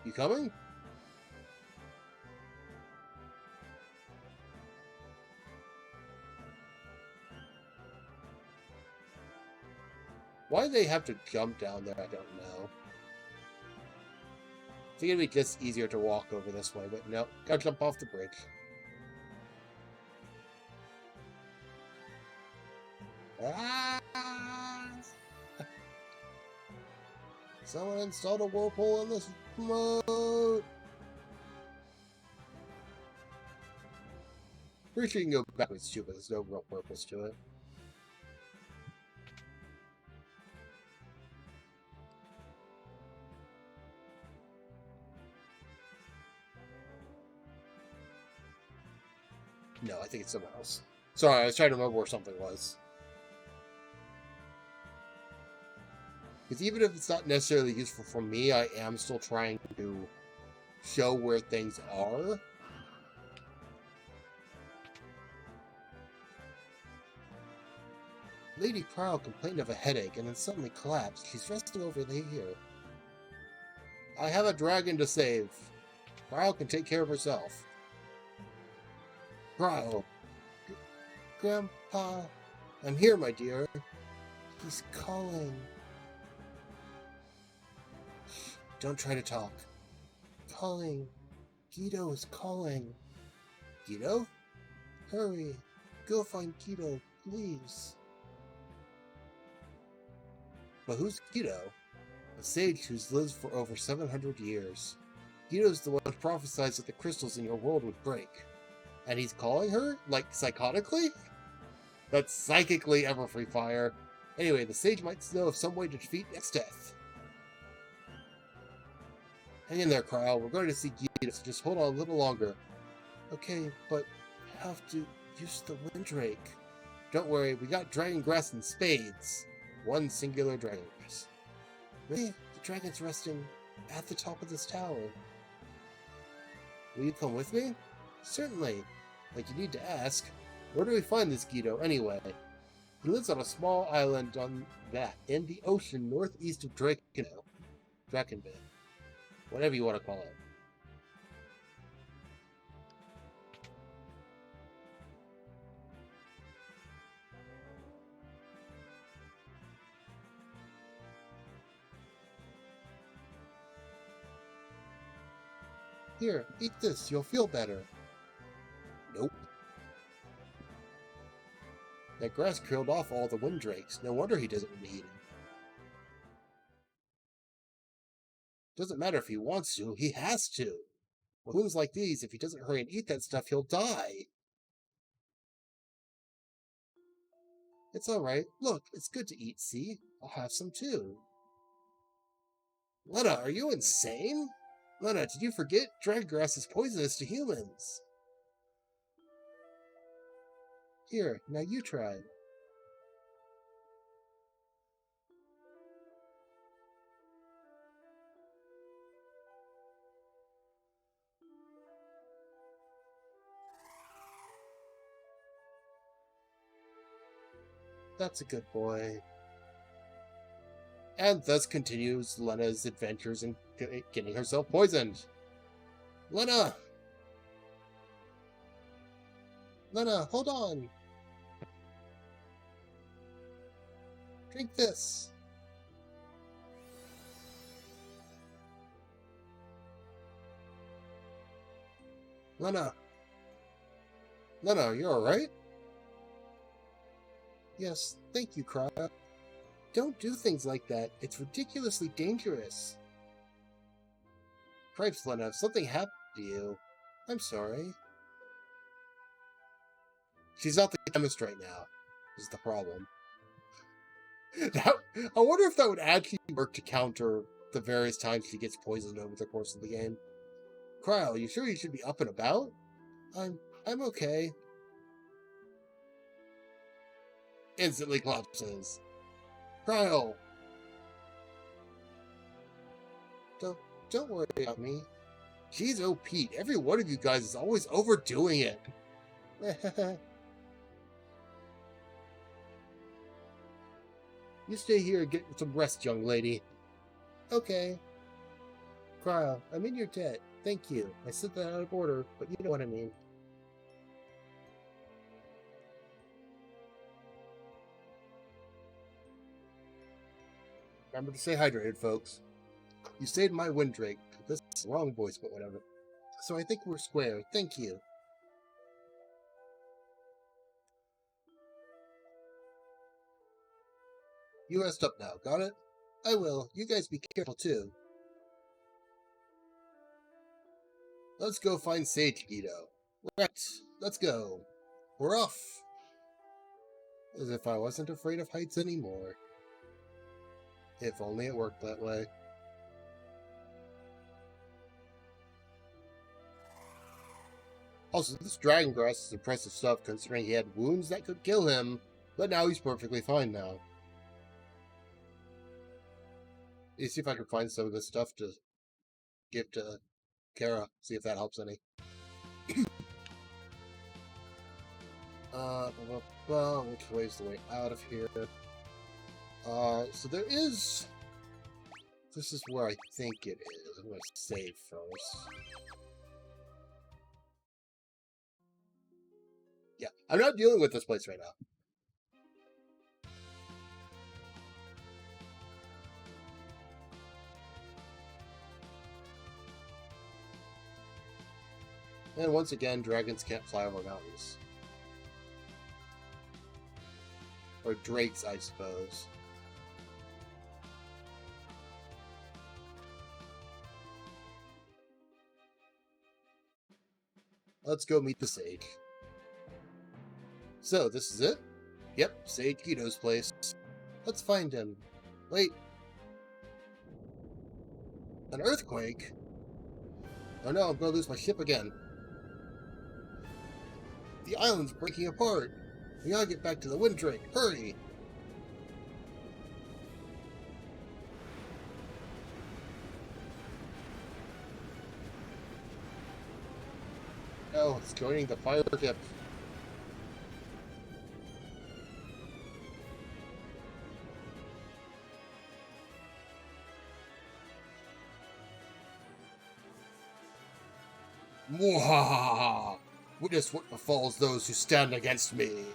You coming? Why do they have to jump down there, I don't know. I think it'd be just easier to walk over this way, but no, gotta jump off the bridge. Ah! Someone installed a whirlpool in this mode. Pretty sure you can go backwards too, but there's no real purpose to it. No, I think it's somewhere else. Sorry, I was trying to remember where something was. Because even if it's not necessarily useful for me, I am still trying to show where things are. Lady Prowl complained of a headache and then suddenly collapsed. She's resting over here. I have a dragon to save. Prowl can take care of herself. Prowl. Grandpa. I'm here, my dear. He's calling. Shh, don't try to talk. Calling. Guido is calling. Guido? Hurry. Go find Guido, please. But who's Guido? A sage who's lived for over 700 years. Guido's the one who prophesied that the crystals in your world would break. And he's calling her? Like, psychotically? That's psychically Everfree Fire. Anyway, the sage might know of some way to defeat Exdeath. Hang in there, Cryle. We're going to see Guido, so just hold on a little longer. Okay, but I have to use the Windrake. Don't worry, we got dragon grass and spades. One singular dragon grass. Really? The dragon's resting at the top of this tower. Will you come with me? Certainly. Like you need to ask. Where do we find this Guido, anyway? He lives on a small island in the ocean northeast of Drakenville. Whatever you want to call it. Here, eat this, you'll feel better. Nope. That grass killed off all the Windrakes. No wonder he doesn't want to eat him. Doesn't matter if he wants to, he has to. With wounds like these, if he doesn't hurry and eat that stuff, he'll die. It's all right. Look, it's good to eat, see? I'll have some too. Lena, are you insane? Lena, did you forget? Dragon grass is poisonous to humans. Here, now you try. That's a good boy. And thus continues Lena's adventures in getting herself poisoned. Lena! Lena, hold on! Drink this! Lena! Lena, are you alright? Yes, thank you, Cryo. Don't do things like that. It's ridiculously dangerous. Cripes, Lena, if something happened to you, I'm sorry. She's not the chemist right now, is the problem. I wonder if that would actually work to counter the various times she gets poisoned over the course of the game. Cryo, you sure you should be up and about? I'm okay. Instantly collapses. Cryo! Don't worry about me. She's OP. Every one of you guys is always overdoing it. You stay here and get some rest, young lady. Okay. Cryo, I'm in your debt. Thank you. I said that out of order, but you know what I mean. Remember to stay hydrated, folks. You saved my wind drink. This is the wrong voice, but whatever. So I think we're square. Thank you. You rest up now, got it? I will. You guys be careful, too. Let's go find Sage Guido. Right, let's go. We're off. As if I wasn't afraid of heights anymore. If only it worked that way. Also, this dragon grass is impressive stuff considering he had wounds that could kill him, but now he's perfectly fine now. Let's see if I can find some of this stuff to give to Kara, see if that helps any. Which way's the way out of here? So there is... This is where I think it is. I'm going to save first. Yeah, I'm not dealing with this place right now. And once again, dragons can't fly over mountains. Or drakes, I suppose. Let's go meet the sage. So, this is it? Yep, Sage Guido's place. Let's find him. Wait. An earthquake? Oh no, I'm gonna lose my ship again. The island's breaking apart. We gotta get back to the wind drake. Hurry! Oh, it's joining the fire ship. Mwahaha! Witness what befalls those who stand against me.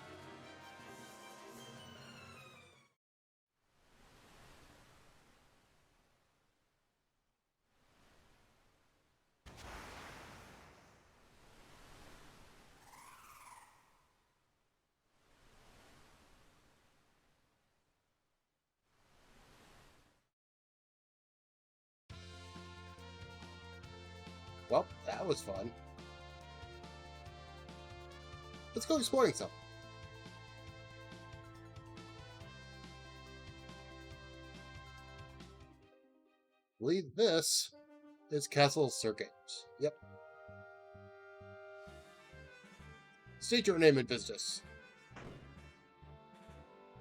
Well, that was fun. Let's go exploring some. I believe this is Castle Circuit. Yep. State your name and business.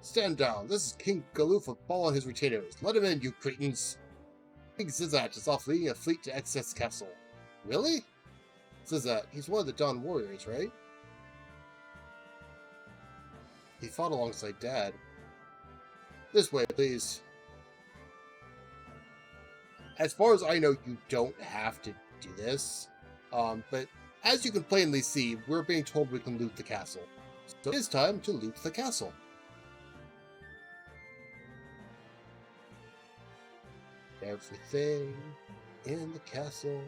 Stand down. This is King Galuf of Ball and his retainers. Let him in, you cretins. King Zizat is off leading a fleet to Excess Castle. Really? Zizat, he's one of the Dawn Warriors, right? He fought alongside Dad. This way, please. As far as I know, you don't have to do this. But as you can plainly see, we're being told we can loot the castle. So it is time to loot the castle. Everything in the castle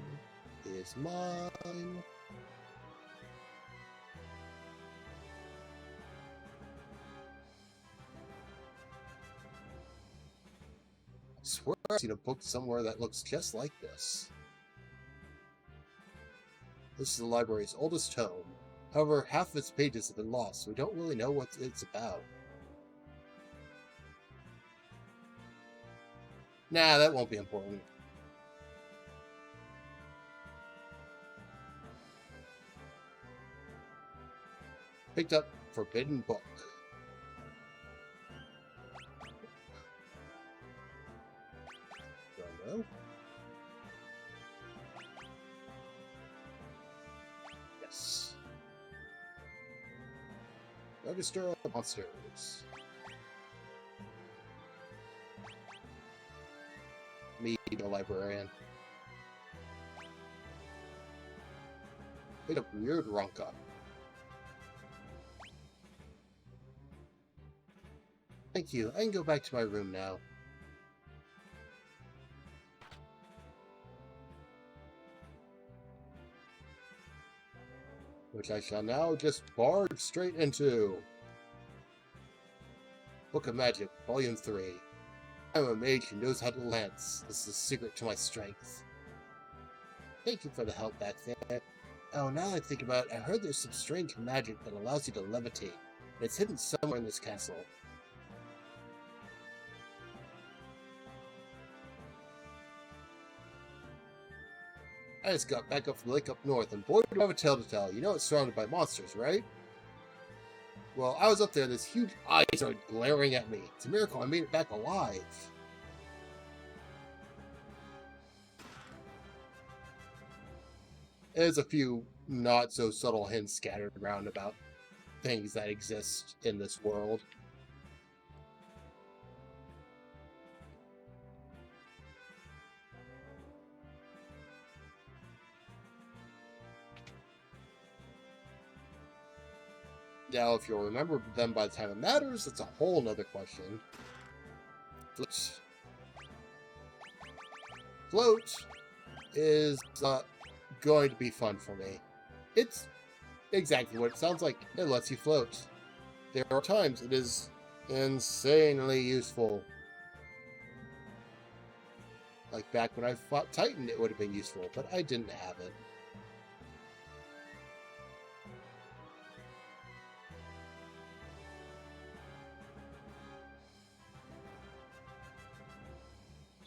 is mine. I swear I've seen a book somewhere that looks just like this. This is the library's oldest tome. However, half of its pages have been lost, so we don't really know what it's about. Nah, that won't be important. Picked up Forbidden Book. Don't know. Yes. Register of monsters. Me, the librarian. Picked up Weird Ronka. Thank you. I can go back to my room now. Which I shall now just barge straight into. Book of Magic, Volume 3. I'm a mage who knows how to lance. This is the secret to my strength. Thank you for the help back there. Oh, now I think about it, I heard there's some strange magic that allows you to levitate. It's hidden somewhere in this castle. I just got back up from the lake up north, and boy, do I have a tale to tell. You know it's surrounded by monsters, right? Well, I was up there, and this huge eye started glaring at me. It's a miracle I made it back alive. There's a few not-so-subtle hints scattered around about things that exist in this world. Now, if you'll remember them by the time it matters, that's a whole nother question. Float is going to be fun for me. It's exactly what it sounds like. It lets you float. There are times it is insanely useful. Like back when I fought Titan, it would have been useful, but I didn't have it.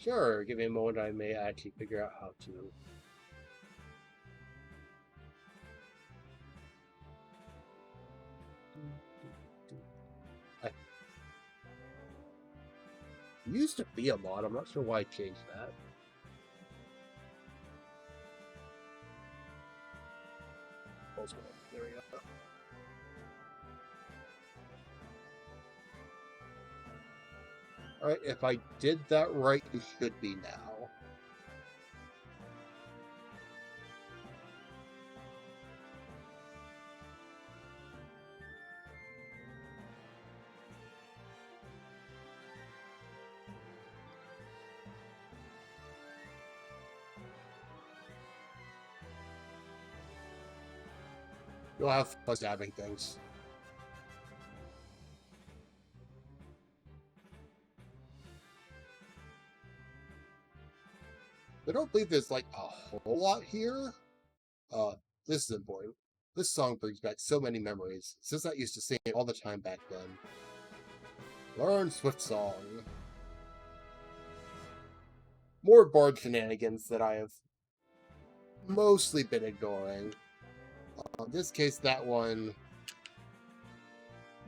Sure, give me a moment, I may actually figure out how to. It used to be a mod, I'm not sure why I changed that. There we go. Alright, if I did that right, it should be now. You'll have fun stabbing things. I don't believe there's like a whole lot here. Uh, this is important. This song brings back so many memories. Since I used to sing it all the time back then. Learn Swift Song. More Bard shenanigans that I have mostly been ignoring. In this case, that one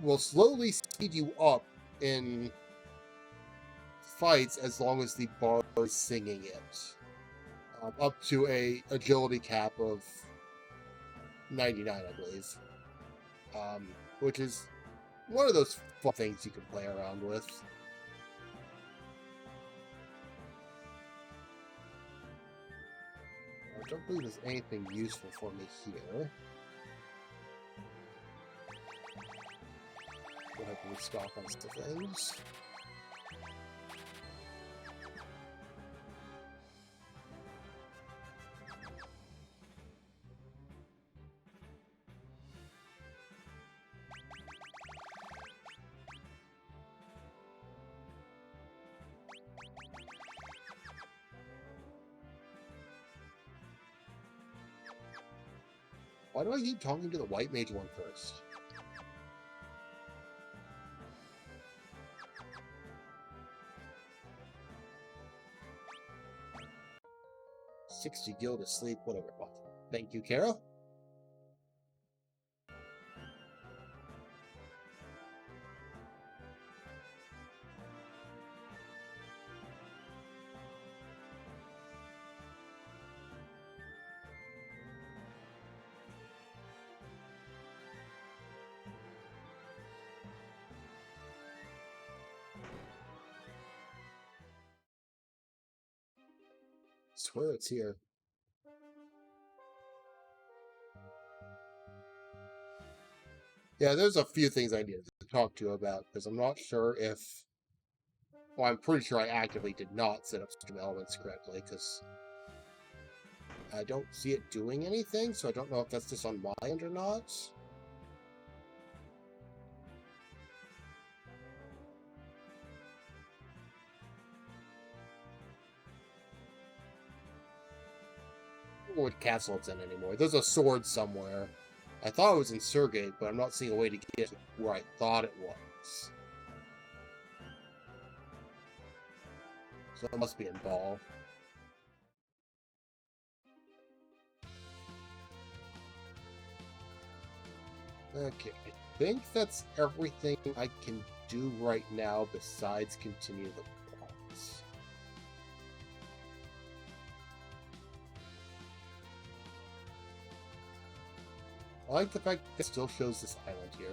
will slowly speed you up in fights as long as the bard is singing it. Up to a agility cap of 99, I believe. Which is one of those fun things you can play around with. I don't believe there's anything useful for me here. Go ahead and restock on some things. Why do I keep talking to the white mage one first? $60 gil to sleep, whatever. Thank you, Kara. Swear it's here. Yeah, there's a few things I needed to talk to you about, because I'm not sure if... Well, I'm pretty sure I actively did not set up stream elements correctly, because I don't see it doing anything, so I don't know if that's just on my end or not. I don't know what castle it's in anymore. There's a sword somewhere. I thought it was in Sergate, but I'm not seeing a way to get to where I thought it was. So it must be in Ball. Okay, I think that's everything I can do right now besides continue the plots. I like the fact that it still shows this island here.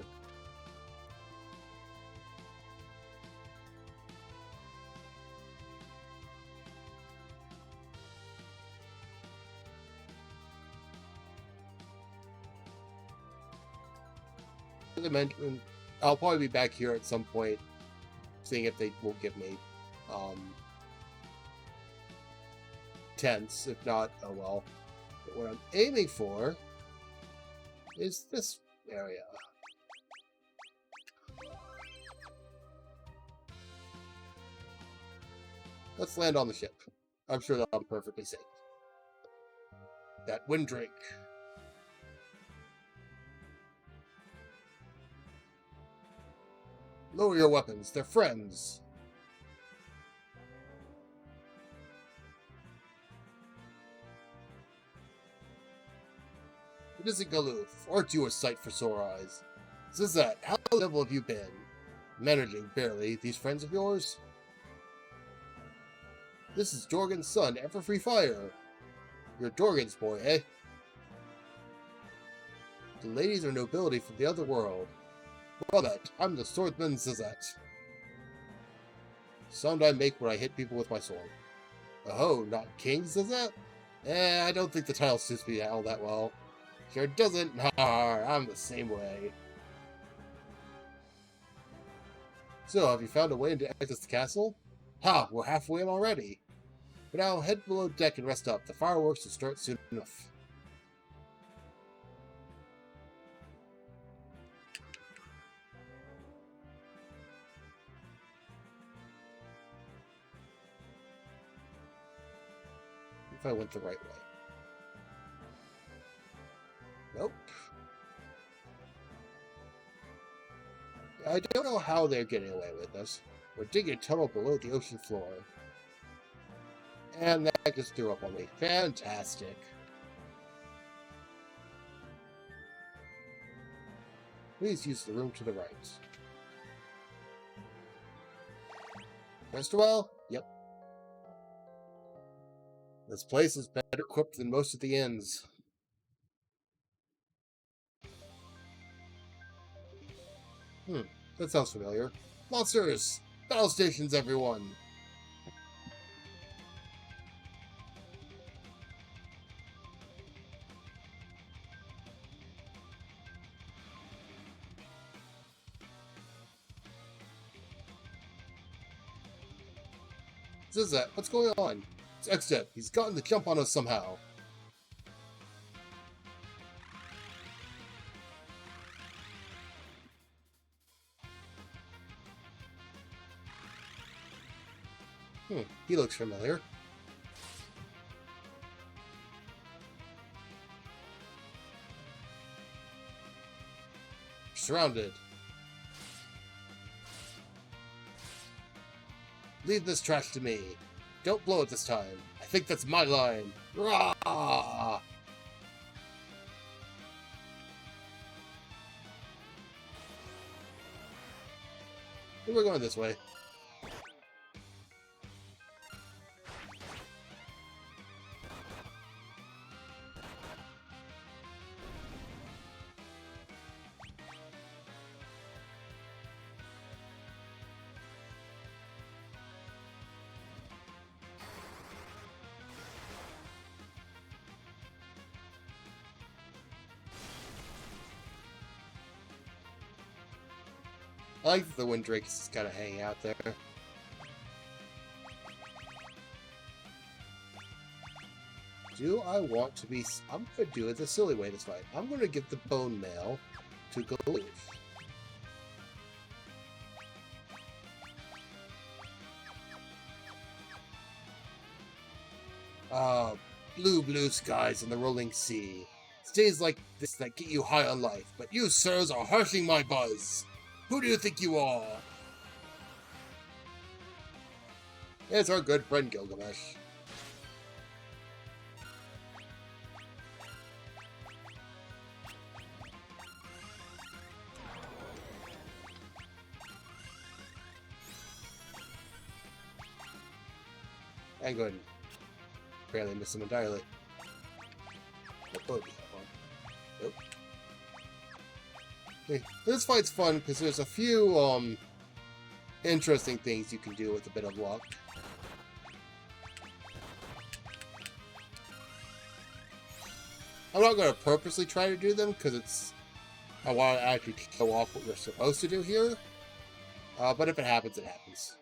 As I mentioned, I'll probably be back here at some point, seeing if they will give me tents. If not, oh well. But what I'm aiming for is this area. Let's land on the ship. I'm sure that'll be perfectly safe. That wind drake. Lower your weapons. They're friends. It isn't Galuf. Aren't you a sight for sore eyes? Zizat, how level have you been? Managing, barely. These friends of yours? This is Dorgan's son, Everfree Fire. You're Dorgan's boy, eh? The ladies are nobility from the other world. Well that, I'm the swordsman Zizat. Sound I make when I hit people with my sword. Oh, not King Zizat? I don't think the title suits me all that well. Sure doesn't. Har, I'm the same way. So, have you found a way to exit the castle? Ha, we're halfway in already. But now, head below deck and rest up. The fireworks will start soon enough. If I went the right way. Nope. I don't know how they're getting away with this. We're digging a tunnel below the ocean floor. And that just threw up on me. Fantastic. Please use the room to the right. Rest a while? Yep. This place is better equipped than most of the inns. That sounds familiar. Monsters! Battle stations, everyone! Zizat, what's going on? It's X-Step. He's gotten the jump on us somehow. He looks familiar. Surrounded. Leave this trash to me. Don't blow it this time. I think that's my line. Rah! We're going this way. I like that the Windrake is just kind of hanging out there. Do I want to be... I'm going to do it the silly way this fight. I'm going to give the Bone Mail to Galoof. Blue skies and the rolling sea. It's days like this that get you high on life, but you, sirs, are harshing my buzz. Who do you think you are? It's our good friend Gilgamesh. And go ahead and barely miss him entirely. Nope. This fight's fun because there's a few interesting things you can do with a bit of luck. I'm not going to purposely try to do them because I want to actually show off what we're supposed to do here. But if it happens, it happens.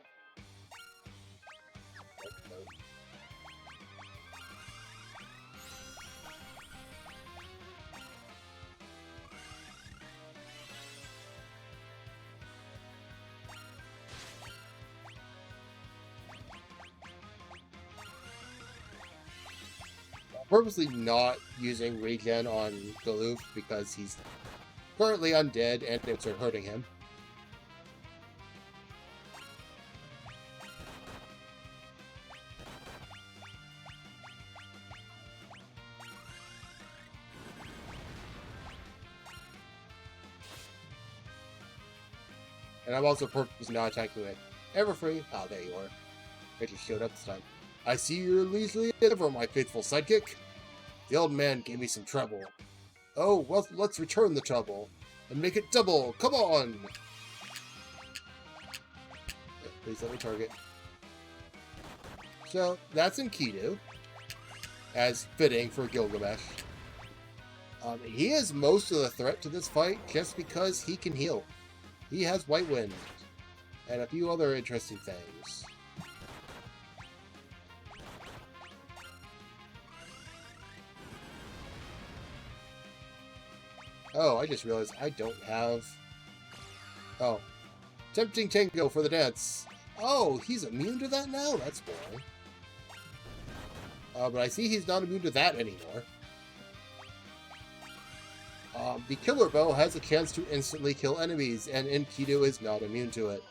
Purposely not using regen on Galoof because he's currently undead and it's hurting him. And I'm also purposely not attacking with Everfree. Oh, there you are. It just showed up this time. I see you're leisurely ever, my faithful sidekick. The old man gave me some trouble. Oh, well, let's return the trouble. And make it double! Come on! Please let me target. So, that's Enkidu. As fitting for Gilgamesh. He is most of the threat to this fight just because he can heal. He has White Wind. And a few other interesting things. Oh, I just realized I don't have... Oh. Tempting Tango for the dance. Oh, he's immune to that now? That's boring. But I see he's not immune to that anymore. The Killer Bow has a chance to instantly kill enemies, and Enkidu is not immune to it.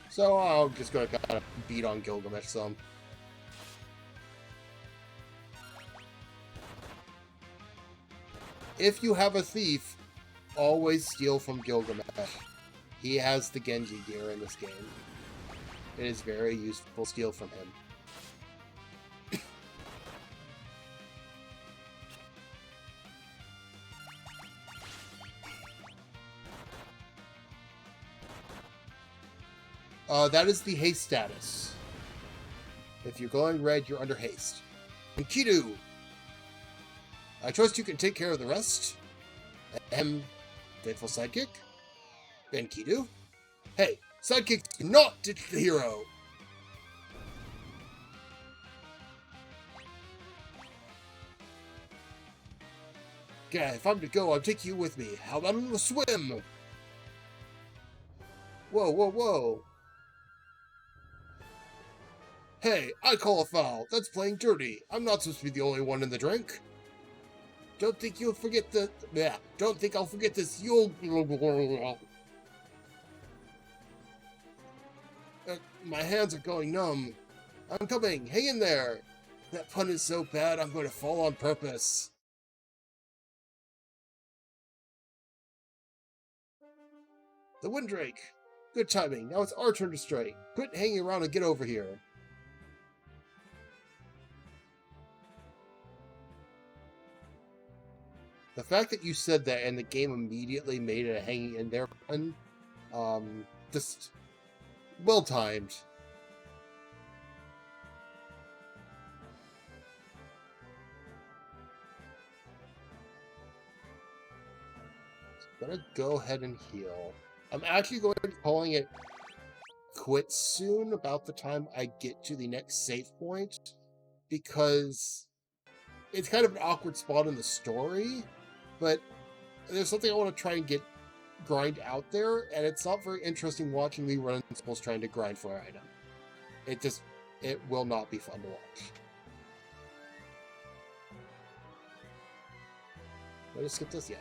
So I'm just going to kind of beat on Gilgamesh some. If you have a thief, always steal from Gilgamesh. He has the Genji gear in this game. It is very useful to steal from him. That is the haste status. If you're going red, you're under haste. Enkidu! I trust you can take care of the rest. Faithful sidekick. Enkidu. Hey, sidekicks do not ditch the hero! Yeah, if I'm to go, I'll take you with me. How about a little swim? Whoa, whoa, whoa. Hey, I call a foul. That's playing dirty. I'm not supposed to be the only one in the drink. Don't think you'll forget the... Yeah, don't think I'll forget this. You'll... my hands are going numb. I'm coming. Hang in there. That pun is so bad, I'm going to fall on purpose. The Windrake. Good timing. Now it's our turn to strike. Quit hanging around and get over here. The fact that you said that and the game immediately made it a hanging in there pun, just well timed. I'm gonna go ahead and heal. I'm actually going to be calling it quits soon, about the time I get to the next save point, because it's kind of an awkward spot in the story, but there's something I want to try and grind out there, and it's not very interesting watching me run in circles trying to grind for an item. It will not be fun to watch. Did I just skip this? Yeah.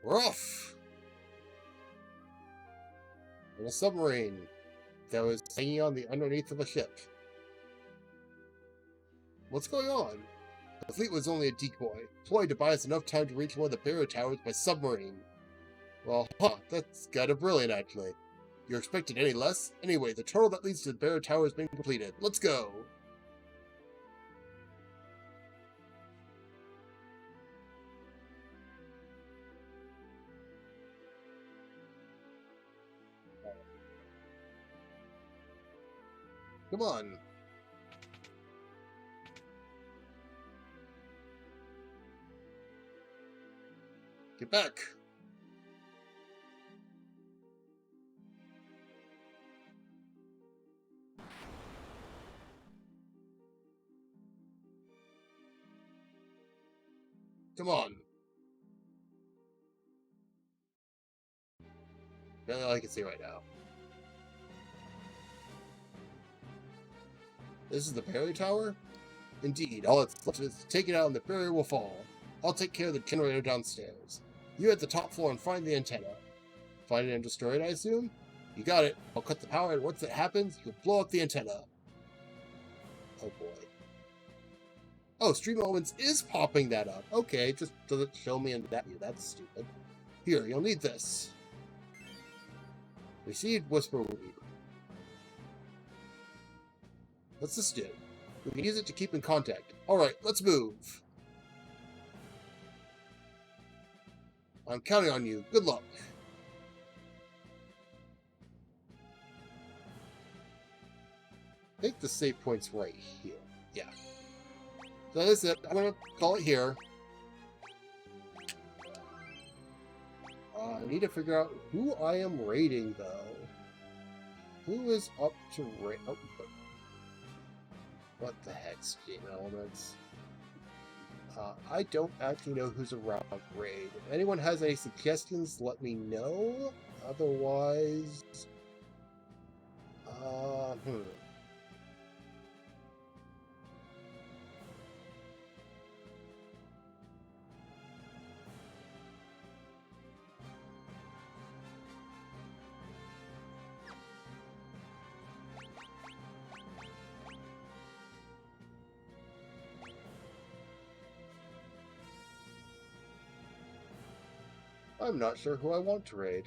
We're off! In a submarine that was hanging on the underneath of a ship. What's going on? The fleet was only a decoy, deployed to buy us enough time to reach one of the barrier towers by submarine. Well, that's kind of brilliant, actually. You expected any less? Anyway, the tunnel that leads to the barrier tower has been completed. Let's go! Come on. Get back. Come on. That's all I can see right now. This is the barrier tower? Indeed, all that's left is to take it out and the barrier will fall. I'll take care of the generator downstairs. You at the top floor and find the antenna. Find it and destroy it, I assume? You got it. I'll cut the power, and once that happens, you'll blow up the antenna. Oh boy. Oh, Stream Elements is popping that up. Okay, just doesn't show me in that view. That's stupid. Here, you'll need this. Received Whisperweed. What's this do? We can use it to keep in contact. Alright, let's move. I'm counting on you. Good luck. I think the save point's right here. Yeah. So that's it. I'm going to call it here. I need to figure out who I am raiding, though. Who is up to raid? Oh, what the heck, Stream Elements? I don't actually know who's around raid. If anyone has any suggestions, let me know. Otherwise, uh, hmm. I'm not sure who I want to raid.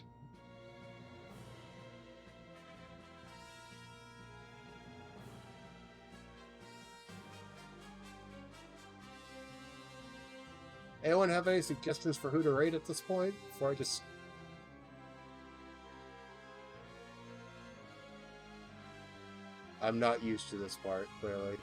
Anyone have any suggestions for who to raid at this point? Before I just... I'm not used to this part, clearly.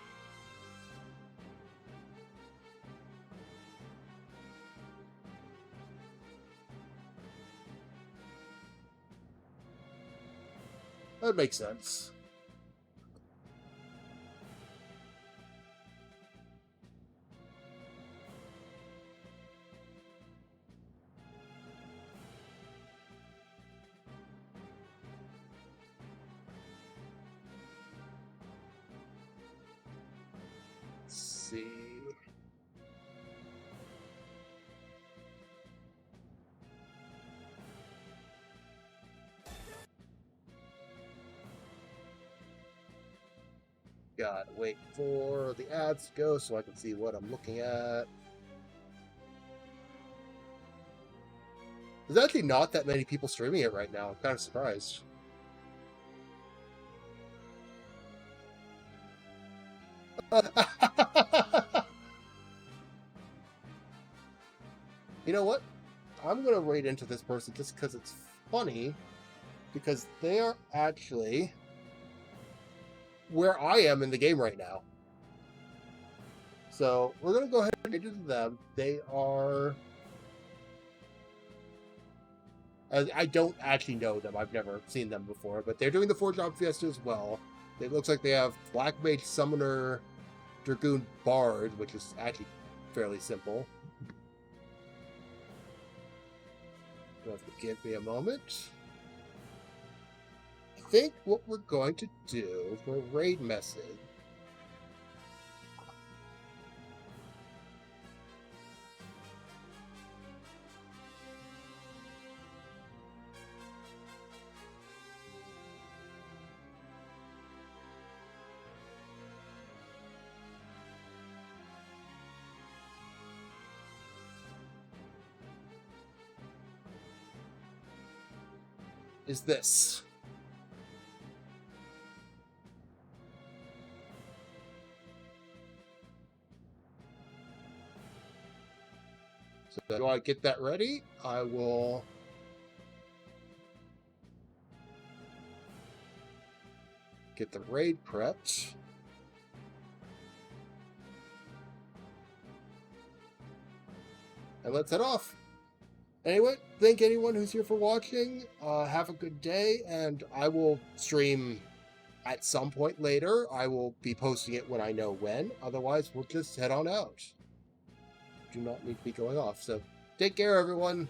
That makes sense. Let's see. Gotta wait for the ads to go so I can see what I'm looking at. There's actually not that many people streaming it right now. I'm kind of surprised. You know what? I'm going to raid into this person just because it's funny. Because they are actually where I am in the game right now. So we're going to go ahead and raid into them. They are... I don't actually know them. I've never seen them before. But they're doing the 4-job fiesta as well. It looks like they have Black Mage Summoner Dragoon Bard, which is actually fairly simple. You'll have to give me a moment. I think what we're going to do for raid message is this. So do I get that ready? I will get the raid prepped. And let's head off. Anyway, thank anyone who's here for watching. Have a good day, and I will stream at some point later. I will be posting it when I know when. Otherwise, we'll just head on out. Do not need to be going off. So take care, everyone.